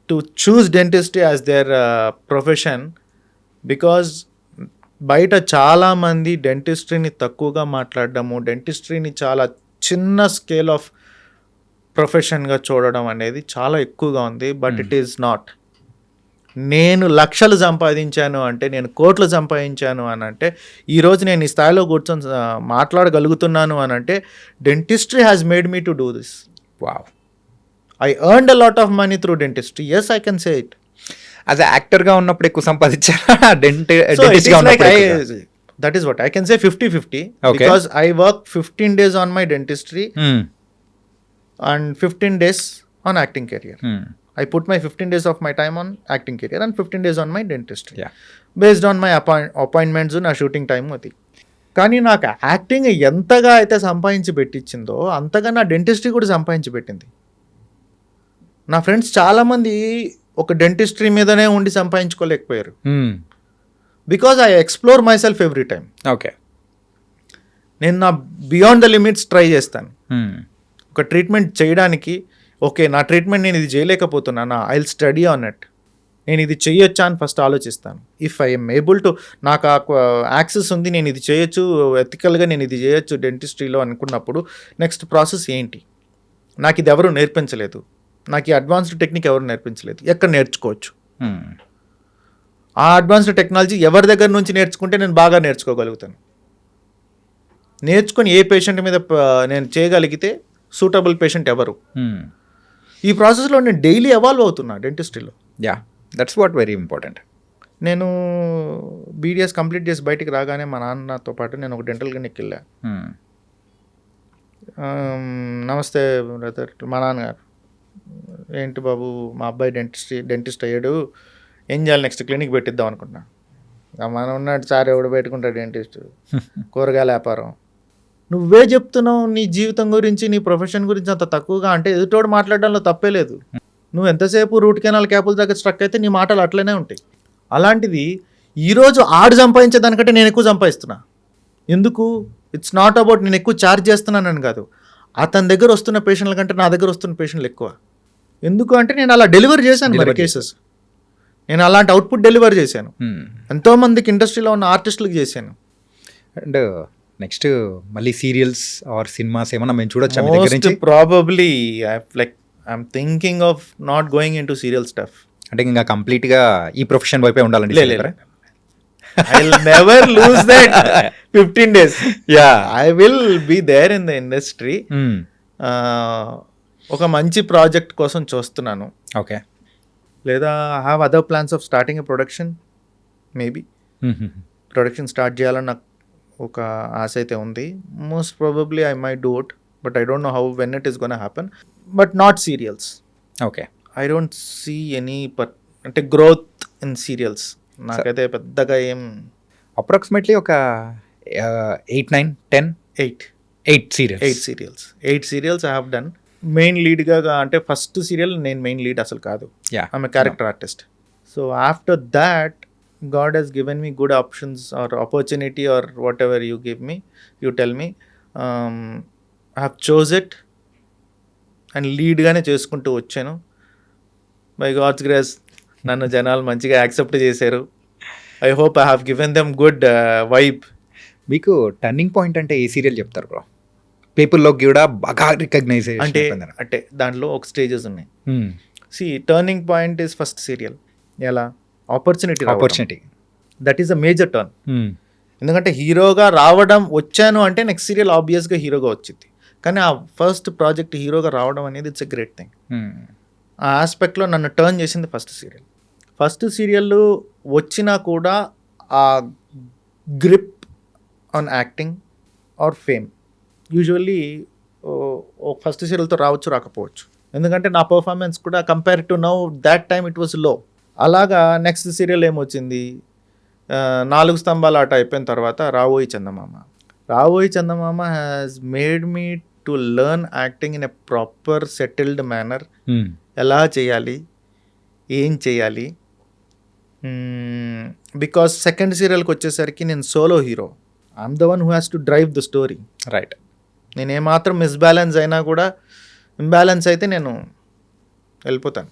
to choose dentistry as their profession because బయట చాలామంది డెంటిస్ట్రీని తక్కువగా మాట్లాడడము, డెంటిస్ట్రీని చాలా చిన్న స్కేల్ ఆఫ్ ప్రొఫెషన్గా చూడడం అనేది చాలా ఎక్కువగా ఉంది. But it is not. నేను లక్షలు సంపాదించాను అంటే, నేను కోట్లు సంపాదించాను అని అంటే, ఈరోజు నేను ఈ స్థాయిలో కూర్చొని మాట్లాడగలుగుతున్నాను అని అంటే dentistry has made me to do this. Wow. I earned a lot of money through dentistry. Yes, I can say it. As యాక్టర్గా ఉన్నప్పుడు ఎక్కువ సంపాదించారా? So it is like that is what I can say 50-50. Okay. Because I work 15 days on my dentistry and 15 days on acting career. I put my 15 days of my time on acting career and 15 days on my dentistry. Yeah. Based on my appointments నా shooting time అది. కానీ నాకు acting ఎంతగా అయితే సంపాదించి పెట్టించిందో అంతగా నా dentistry కూడా సంపాదించి పెట్టింది. నా ఫ్రెండ్స్ చాలామంది ఒక డెంటిస్ట్రీ మీదనే ఉండి సంపాదించుకోలేకపోయారు. Because I explore myself every time. Okay. నేను నా బియాండ్ ద లిమిట్స్ ట్రై చేస్తాను. ఒక ట్రీట్మెంట్ చేయడానికి ఓకే నా ట్రీట్మెంట్ నేను ఇది చేయలేకపోతున్నానా, I will study on it. నేను ఇది చేయొచ్చా అని ఫస్ట్ ఆలోచిస్తాను. ఇఫ్ ఐఎమ్ ఏబుల్ టు, నాకు యాక్సెస్ ఉంది, నేను ఇది చేయొచ్చు, ఎథికల్గా నేను ఇది చేయొచ్చు డెంటిస్ట్రీలో అనుకున్నప్పుడు నెక్స్ట్ ప్రాసెస్ ఏంటి, నాకు ఇది ఎవరు నేర్పించలేదు, నాకు ఈ అడ్వాన్స్డ్ టెక్నిక్ ఎవరు నేర్పించలేదు, ఎక్కడ నేర్చుకోవచ్చు, ఆ అడ్వాన్స్డ్ టెక్నాలజీ ఎవరి దగ్గర నుంచి నేర్చుకుంటే నేను బాగా నేర్చుకోగలుగుతాను, నేర్చుకొని ఏ పేషెంట్ మీద నేను చేయగలిగితే సూటబుల్ పేషెంట్ ఎవరు, ఈ ప్రాసెస్లో నేను డైలీ ఎవాల్వ్ అవుతున్నా డెంటిస్ట్రీలో. Yeah, that's what very important. నేను బీడిఎస్ కంప్లీట్ చేసి బయటికి రాగానే మా నాన్నతో పాటు నేను ఒక డెంటల్ క్లినిక్కి వెళ్ళా. నమస్తే బ్రదర్, మా నాన్నగారు, ఏంటి బాబు మా అబ్బాయి డెంటిస్ట్ అయ్యాడు, ఏం చేయాలి, నెక్స్ట్ క్లినిక్ పెట్టిద్దాం అనుకుంటున్నా. మనం ఉన్నాడు సార్, ఎవడు పెట్టుకుంటాడు డెంటిస్ట్, కూరగాయల వ్యాపారం. నువ్వే చెప్తున్నావు నీ జీవితం గురించి, నీ ప్రొఫెషన్ గురించి అంత తక్కువగా, అంటే ఎదుటోడు మాట్లాడడంలో తప్పే లేదు. నువ్వు ఎంతసేపు రూట్ కెనాల్ క్యాపుల దగ్గర స్ట్రక్ అయితే నీ మాటలు అట్లనే ఉంటాయి. అలాంటిది ఈరోజు ఆడు సంపాదించేదానికంటే నేను ఎక్కువ సంపాదిస్తున్నా. ఎందుకు? ఇట్స్ నాట్ అబౌట్ నేను ఎక్కువ ఛార్జ్ చేస్తున్నానని కాదు, అతని దగ్గర వస్తున్న పేషెంట్ల కంటే నా దగ్గర వస్తున్న పేషెంట్లు ఎక్కువ. ఎందుకు అంటే నేను అలా డెలివర్ చేశాను మరి కేసెస్, నేను అలాంటి అవుట్పుట్ డెలివర్ చేశాను, ఎంతోమందికి ఇండస్ట్రీలో ఉన్న ఆర్టిస్టులకు చేశాను. అండ్ నెక్స్ట్ మళ్ళీ సీరియల్స్ ఆర్ సినిమాస్ ఏమన్నా మేము చూడొచ్చా మీ దగ్గర నుంచి? Probably like I'm thinking of not going in to serial stuff. అంటే ఇంకా కంప్లీట్గా ఈ ప్రొఫెషన్ వైపే ఉండాలండి లే, లే, లే. I'll never lose that 15 days. Yeah I will be there in the industry. ఒక మంచి ప్రాజెక్ట్ కోసం చూస్తున్నాను, ఓకే లేదా I have other plans of starting a production. Maybe production start చేయాలని నాకు ఒక ఆశ అయితే ఉంది. Most probably I may do it, but I don't know how when it is gonna happen. But not serials. Okay I don't see any అంటే growth in serials నాకైతే పెద్దగా ఏం. అప్రాక్సిమేట్లీ ఒక 8, 9, 10 8 serials 8 serials I have done. Main లీడ్గా అంటే first serial నేను main lead అసలు కాదు, yeah I'm a character artist. So after that God has given me good options or opportunity or whatever you give me, you tell me. I have chose it and లీడ్గానే చేసుకుంటూ వచ్చాను. By God's grace నన్ను జనాలు మంచిగా accept చేశారు. I hope I have given them good vibe. మీకు turning point అంటే ఏ serial చెప్తారు bro? పీపుల్లోకి కూడా బాగా రికగ్నైజ్ అంటే దాంట్లో ఒక స్టేజెస్ ఉన్నాయి. See turning point is first serial. ఎలా? Opportunity. That is a major turn. ఎందుకంటే హీరోగా రావడం వచ్చాను అంటే నెక్స్ట్ సీరియల్ ఆబ్వియస్గా హీరోగా వచ్చింది. కానీ ఆ ఫస్ట్ ప్రాజెక్ట్ హీరోగా రావడం అనేది ఇట్స్ ఎ గ్రేట్ థింగ్. ఆ ఆస్పెక్ట్లో నన్ను టర్న్ చేసింది ఫస్ట్ సీరియల్ వచ్చినా కూడా ఆ grip on acting or fame usually first సీరియల్తో రావచ్చు రాకపోవచ్చు. ఎందుకంటే నా పర్ఫార్మెన్స్ కూడా compare to now that time it was low. అలాగా నెక్స్ట్ సీరియల్ ఏమొచ్చింది, 4 స్తంభాల ఆట అయిపోయిన తర్వాత Ravoyi Chandamama has made me to learn acting in a proper settled manner. ఎలా చేయాలి, ఏం చేయాలి. బికాస్ సెకండ్ సీరియల్కి వచ్చేసరికి నేను solo hero, I'm the one who has to drive the story. Right. నేను ఏమాత్రం మిస్బ్యాలెన్స్ అయినా కూడా, ఇంబ్యాలెన్స్ అయితే నేను వెళ్ళిపోతాను,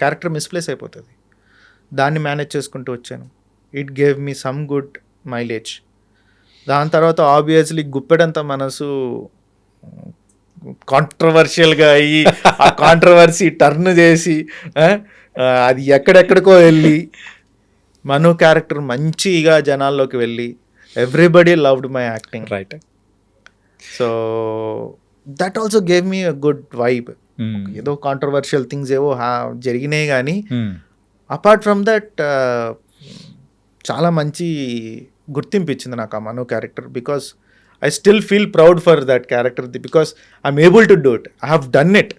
క్యారెక్టర్ మిస్ప్లేస్ అయిపోతుంది. దాన్ని మేనేజ్ చేసుకుంటూ వచ్చాను. It gave me some good mileage. దాని తర్వాత ఆబ్వియస్లీ గుప్పెడంత మనసు కాంట్రవర్షియల్గా అయ్యి ఆ కాంట్రవర్సీ టర్న్ చేసి అది ఎక్కడెక్కడికో వెళ్ళి మను క్యారెక్టర్ మంచిగా జనాల్లోకి వెళ్ళి everybody loved my acting. Right. So that also gave me a good vibe. ఏదో కాంట్రవర్షియల్ థింగ్స్ ఏవో జరిగినాయి కానీ అపార్ట్ ఫ్రమ్ దట్ చాలా మంచి గుర్తింపు ఇచ్చింది నాకు ఆ Manu character. Because I still feel proud for that character because I'm able to do it. I have done it.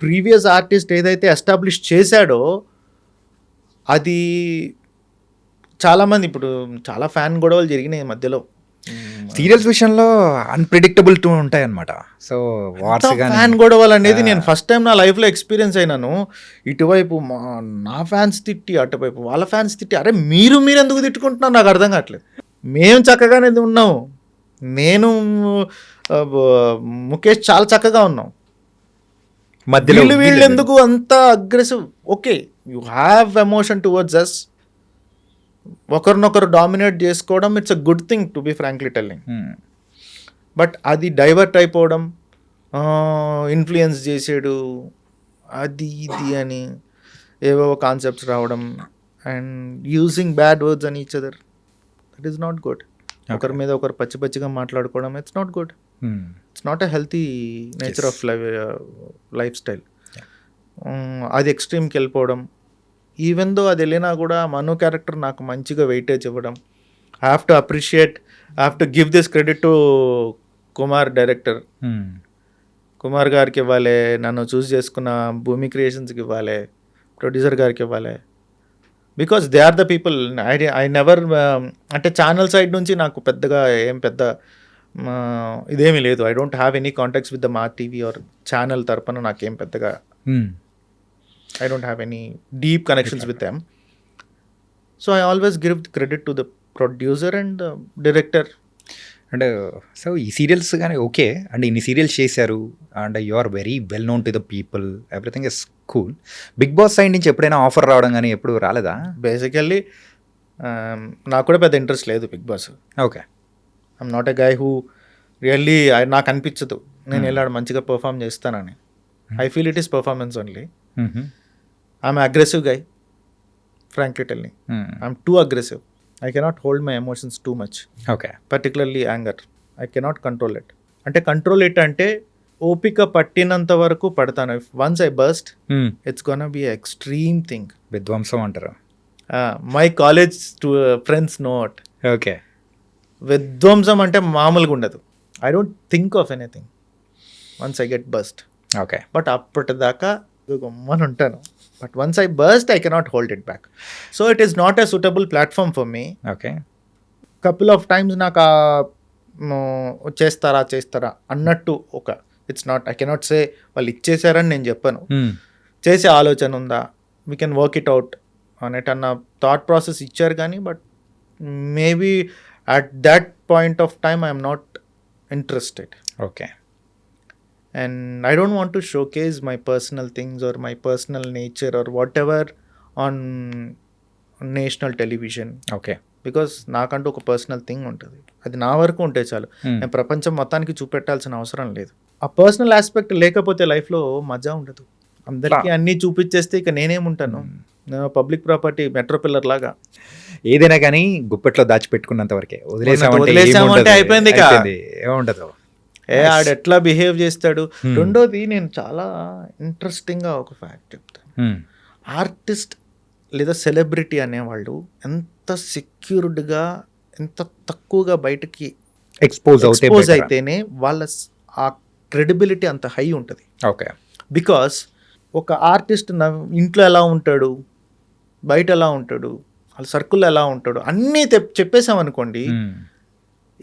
Previous artist ఏదైతే ఎస్టాబ్లిష్ చేశాడో అది చాలామంది ఇప్పుడు చాలా ఫ్యాన్ గొడవలు జరిగినాయి మధ్యలో. సీరియల్స్ విషయంలో అన్ప్రిడిక్టబుల్ టూ ఉంటాయి అనమాట. సో వార్స్ ఫ్యాన్ గొడవలు అనేది నేను ఫస్ట్ టైం నా లైఫ్లో ఎక్స్పీరియన్స్ అయినాను. ఇటువైపు నా ఫ్యాన్స్ తిట్టి, అటువైపు వాళ్ళ ఫ్యాన్స్ తిట్టి, అరే మీరు ఎందుకు తిట్టుకుంటున్నారు నాకు అర్థం కావట్లేదు. మేము చక్కగానే ఉన్నాము, నేను ముఖేష్ చాలా చక్కగా ఉన్నాం, మధ్యలో వీళ్ళు ఎందుకు అంత aggressive? Okay, you have emotion towards us. ఒకరినొకరు డామినేట్ చేసుకోవడం it's a good thing to be frankly telling. But అది డైవర్ట్ అయిపోవడం, ఇన్ఫ్లుయెన్స్ చేసాడు అది ఇది అని ఏవో కాన్సెప్ట్స్ రావడం అండ్ యూజింగ్ బ్యాడ్ వర్డ్స్ అని each other, that is not good. ఒకరి మీద ఒకరు పచ్చిగా మాట్లాడుకోవడం it's not good. It's not a healthy nature of life style. అది ఎక్స్ట్రీమ్కి వెళ్ళిపోవడం. ఈవెన్ దో అది వెళ్ళినా కూడా మను క్యారెక్టర్ నాకు మంచిగా వెయిటేజ్ ఇవ్వడం. I have to appreciate, I have to give this credit to Kumar director. Kumar గారికి ఇవ్వాలి, నన్ను చూస్ చేసుకున్న భూమి క్రియేషన్స్కి ఇవ్వాలి, ప్రొడ్యూసర్ గారికి ఇవ్వాలి. Because they are the people. I never అంటే ఛానల్ సైడ్ నుంచి నాకు పెద్దగా ఏం పెద్ద ఇదేమీ లేదు. I don't have any contacts with the Maa TV or channel తరపున నాకేం పెద్దగా I don't have any deep connections with them. So I always give credit to the producer and the director. And so ఈ serials కానీ okay and ఇన్ని serials చేశారు and you are very well known to the people, everything is cool. Bigg Boss side నుంచి ఎప్పుడైనా offer రావడం కానీ ఎప్పుడు రాలేదా? బేసికల్లీ నాకు కూడా పెద్ద ఇంట్రెస్ట్ లేదు Bigg Boss. Okay. I'm not a guy who really నాకు అనిపించదు నేను వెళ్ళాడు మంచిగా పర్ఫామ్ చేస్తానని. I feel it is performance only. I'm aggressive guy, frankly telling. I'm too aggressive. I cannot hold my emotions too much, ఓకే. particularly anger. I cannot control it. అంటే control it అంటే ఓపిక పట్టినంత వరకు పడతాను. If once I burst, it's gonna be extreme thing. విధ్వంసం అంటారు. My college friends note. Okay. విధ్వంసం అంటే మామూలుగా ఉండదు. I don't think of anything once I get burst. Okay. But అప్పటిదాకా గమ్మని ఉంటాను. But once I burst, I cannot hold it back. So it is not a suitable platform for me. Okay. Couple of times నాకు చేస్తారా అన్నట్టు ఒక it's not, I cannot say వాళ్ళు ఇచ్చేసారని నేను చెప్పను. చేసే ఆలోచన ఉందా, we can work it out అనేట్ అన్న థాట్ ప్రాసెస్ ఇచ్చారు. కానీ but maybe at that point of time I'm not interested. Okay. And I don't want to showcase my personal things or my personal nature or whatever on national television. Okay. Because నాకంటూ ఒక personal thing ఉంటుంది. అది నా వరకు ఉంటే చాలు. నేను ప్రపంచం మొత్తానికి చూపెట్టాల్సిన అవసరం లేదు. ఆ పర్సనల్ ఆస్పెక్ట్ లేకపోతే లైఫ్లో మజా ఉండదు. అందరికీ అన్నీ చూపించేస్తే ఇక నేనేముంటాను, నేను పబ్లిక్ ప్రాపర్టీ, మెట్రో పిల్లర్ లాగా. ఏదైనా కానీ గుప్పెట్లో దాచిపెట్టుకున్నంత వరకే. వదిలేసామంటే అయిపోయింది. ఏముండదు. ఆడు ఎట్లా బిహేవ్ చేస్తాడు. రెండోది, నేను చాలా ఇంట్రెస్టింగ్గా ఒక ఫ్యాక్ట్ చెప్తాను. ఆర్టిస్ట్ లేదా సెలబ్రిటీ అనేవాళ్ళు ఎంత సెక్యూర్డ్గా, ఎంత తక్కువగా బయటకి ఎక్స్పోజ్ అయితేనే వాళ్ళ ఆ క్రెడిబిలిటీ అంత హై ఉంటుంది. ఓకే. బికాస్ ఒక ఆర్టిస్ట్ ఇంట్లో ఎలా ఉంటాడు, బయట ఎలా ఉంటాడు, వాళ్ళ సర్కిల్లో ఎలా ఉంటాడు అన్నీ చెప్పేసామనుకోండి,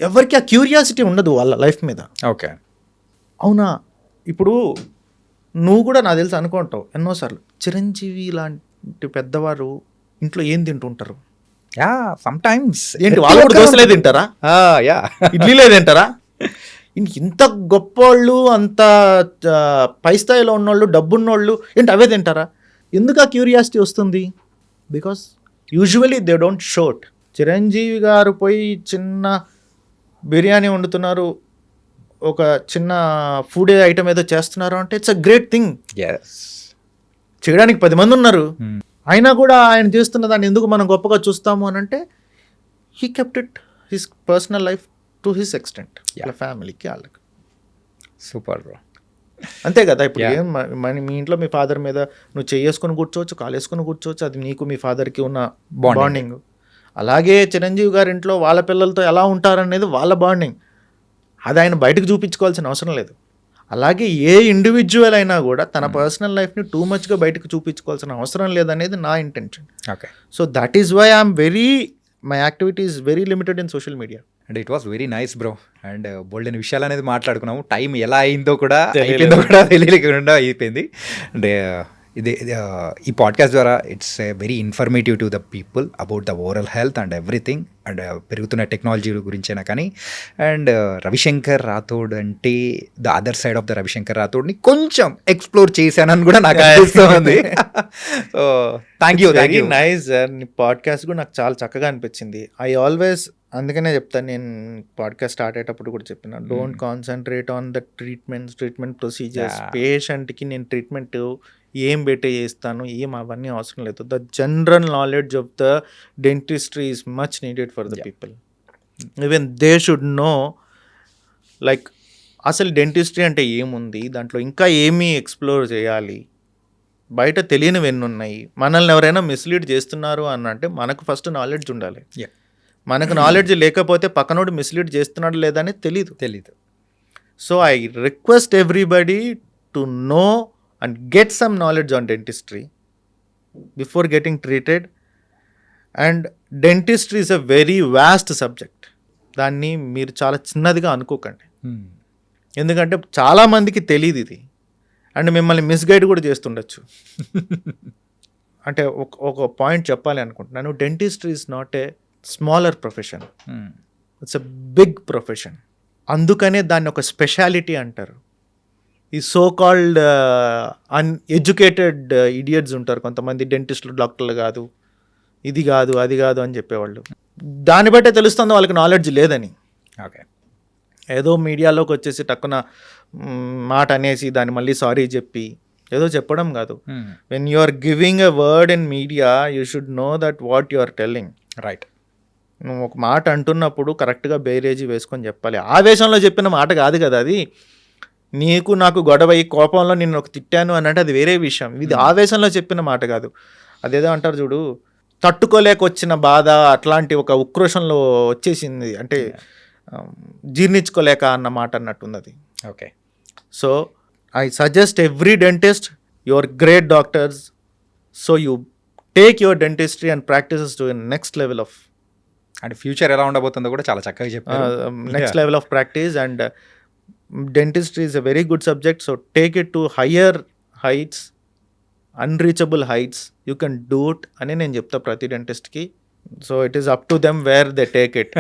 ఎవరికి ఆ క్యూరియాసిటీ ఉండదు వాళ్ళ లైఫ్ మీద. ఓకే. అవునా, ఇప్పుడు నువ్వు కూడా నాకు తెలిసి అనుకుంటావు ఎన్నోసార్లు, చిరంజీవి లాంటి పెద్దవారు ఇంట్లో ఏం తింటుంటారు? యా, సమ్ టైమ్స్ ఏంటి వాళ్ళు కూడా దోశలే తింటారా? యా, ఇడ్లీలే తింటారా? ఇంత గొప్పోళ్ళు, అంత పై స్థాయిలో ఉన్నోళ్ళు, డబ్బున్నోళ్ళు ఏంటి అవే తింటారా? ఎందుకు ఆ క్యూరియాసిటీ వస్తుంది? Because usually they don't show it. Chiranjeevi garu పోయి చిన్న బిర్యానీ వండుతున్నారు, ఒక చిన్న ఫుడ్ ఐటమ్ ఏదో చేస్తున్నారు అంటే ఇట్స్ అ గ్రేట్ థింగ్. చేయడానికి 10 మంది ఉన్నారు, అయినా కూడా ఆయన చేస్తున్న దాన్ని ఎందుకు మనం గొప్పగా చూస్తాము అని అంటే he kept it his personal life to his extent. వాళ్ళ ఫ్యామిలీకి, వాళ్ళకి. Super bro. అంతే కదా. ఇప్పుడు ఏం మీ ఇంట్లో మీ ఫాదర్ మీద నువ్వు చేసుకొని కూర్చోవచ్చు, కాలేసుకొని కూర్చోవచ్చు, అది నీకు మీ ఫాదర్కి ఉన్న బాండింగ్. అలాగే చిరంజీవి గారి ఇంట్లో వాళ్ళ పిల్లలతో ఎలా ఉంటారనేది వాళ్ళ బాండింగ్. అది ఆయన బయటకు చూపించుకోవాల్సిన అవసరం లేదు. అలాగే ఏ ఇండివిజువల్ అయినా కూడా తన పర్సనల్ లైఫ్ని టూ మచ్గా బయటకు చూపించుకోవాల్సిన అవసరం లేదనేది నా intention. Okay. So that is why I'm my activity is very limited in social media. And it was very nice bro. And బోల్డెన్ విషయాలు అనేది మాట్లాడుకున్నాము. టైం ఎలా అయిందో కూడా తెలియకుండా అయిపోయింది. అండ్ ఈ పాడ్కాస్ట్ ద్వారా it's very informative to the people about the overall health and everything, and పెరుగుతున్న టెక్నాలజీ గురించైనా కానీ. అండ్ రవిశంకర్ రాథోడ్ అంటే the other side of the Ravishankar రాథోడ్ని కొంచెం ఎక్స్ప్లోర్ చేశానని కూడా నాకు అనిపిస్తుంది. So thank you nice sir. నీ పాడ్కాస్ట్ కూడా నాకు చాలా చక్కగా అనిపించింది. ఐ ఆల్వేస్ అందుకనే చెప్తాను, నేను పాడ్కాస్ట్ స్టార్ట్ అయ్యేటప్పుడు కూడా చెప్పిన, don't concentrate on the treatment procedures. పేషెంట్కి నేను ట్రీట్మెంట్ ఏం బెటర్ చేస్తాను అవన్నీ అవసరం లేదు. The general knowledge of the dentistry is much needed for the people. Even they should know like అసలు డెంటిస్ట్రీ అంటే ఏముంది, దాంట్లో ఇంకా ఏమీ ఎక్స్ప్లోర్ చేయాలి, బయట తెలియనివి ఎన్ని ఉన్నాయి, మనల్ని ఎవరైనా మిస్లీడ్ చేస్తున్నారు అని అంటే మనకు ఫస్ట్ నాలెడ్జ్ ఉండాలి. మనకు నాలెడ్జ్ లేకపోతే పక్కనోడు మిస్లీడ్ చేస్తున్నాడు లేదా అని తెలీదు. So I request everybody to know and get some knowledge on dentistry before getting treated. And dentistry is a very vast subject. దాన్ని మీరు చాలా చిన్నదిగా అనుకోకండి, ఎందుకంటే చాలామందికి తెలియదు ఇది, అండ్ మిమ్మల్ని మిస్గైడ్ కూడా చేస్తుండొచ్చు. అంటే ఒక పాయింట్ చెప్పాలి అనుకుంటున్నాను, dentistry is not a smaller profession, it's a big profession. అందుకనే దాన్ని ఒక స్పెషాలిటీ అంటారు. ఈ సో కాల్డ్ అన్ఎడ్యుకేటెడ్ ఇడియట్స్ ఉంటారు కొంతమంది, డెంటిస్టులు, డాక్టర్లు కాదు, ఇది కాదు, అది కాదు అని చెప్పేవాళ్ళు. దాన్ని బట్టే తెలుస్తుంది వాళ్ళకి నాలెడ్జ్ లేదని. ఓకే. ఏదో మీడియాలోకి వచ్చేసి టక్కున మాట అనేసి దాన్ని మళ్ళీ సారీ చెప్పి ఏదో చెప్పడం కాదు. When you are giving a word in media you should know that what you are telling. Right. నువ్వు ఒక మాట అంటున్నప్పుడు కరెక్ట్గా బేరేజీ వేసుకొని చెప్పాలి. ఆవేశంలో చెప్పిన మాట కాదు కదా అది. నీకు నాకు గొడవ ఈ కోపంలో నిన్ను ఒక తిట్టాను అని అంటే అది వేరే విషయం. ఇది ఆవేశంలో చెప్పిన మాట కాదు. అదేదో అంటారు చూడు, తట్టుకోలేక వచ్చిన బాధ అట్లాంటి ఒక ఉక్రోషంలో వచ్చేసింది అంటే జీర్ణించుకోలేక అన్న మాట అన్నట్టుంది అది. Okay. So I suggest every dentist, your great doctors, so you take your dentistry and practices to next level of అంటే ఫ్యూచర్ ఎలా ఉండబోతుందో కూడా చాలా చక్కగా చెప్పారు. Next level of practice and dentistry is a very good subject, so take it to higher heights, unreachable heights. You can do it అని నేను చెప్తా ప్రతి డెంటిస్ట్కి. So it is up to them where they take it.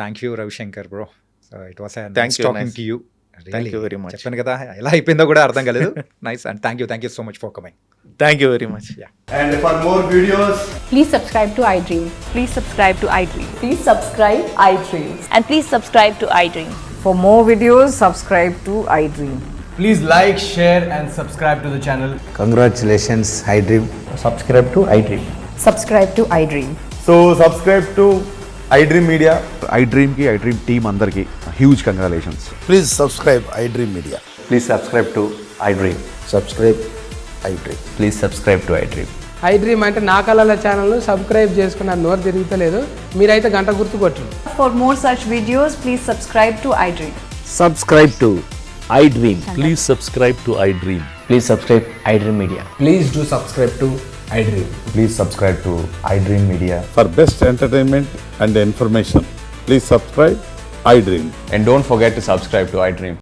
Thank you Ravishankar bro. So it was Thank you, talking nice. To you. Thank you very much. చెప్పాను కదా ఎలా అయిపోయిందో కూడా అర్థం కాలేదు. Nice and thank you so much for coming. Thank you very much. And for more videos, Please subscribe to iDream. Please subscribe to iDream. Please subscribe iDream. And please subscribe to iDream. For more videos, subscribe to iDream. please like, share and subscribe to the channel. Congratulations, iDream. Subscribe to iDream. Subscribe to iDream. So subscribe to iDream Media. iDream ki iDream team andarki huge congratulations. Please subscribe iDream Media. Please subscribe to iDream. Subscribe iDream. Please subscribe to iDream. iDream అంటే నా కళల ఛానల్ను subscribe చేసుకున్న నోరు తిరుగుతలేదు, మీరైతే గంట గుర్తు కొట్టండి. For more such videos, please subscribe to iDream. Subscribe to iDream. Please subscribe to iDream. Please subscribe iDream Media. Please do subscribe to iDream. Please subscribe to iDream Media. For best entertainment and information, please subscribe iDream. And don't forget to subscribe to iDream.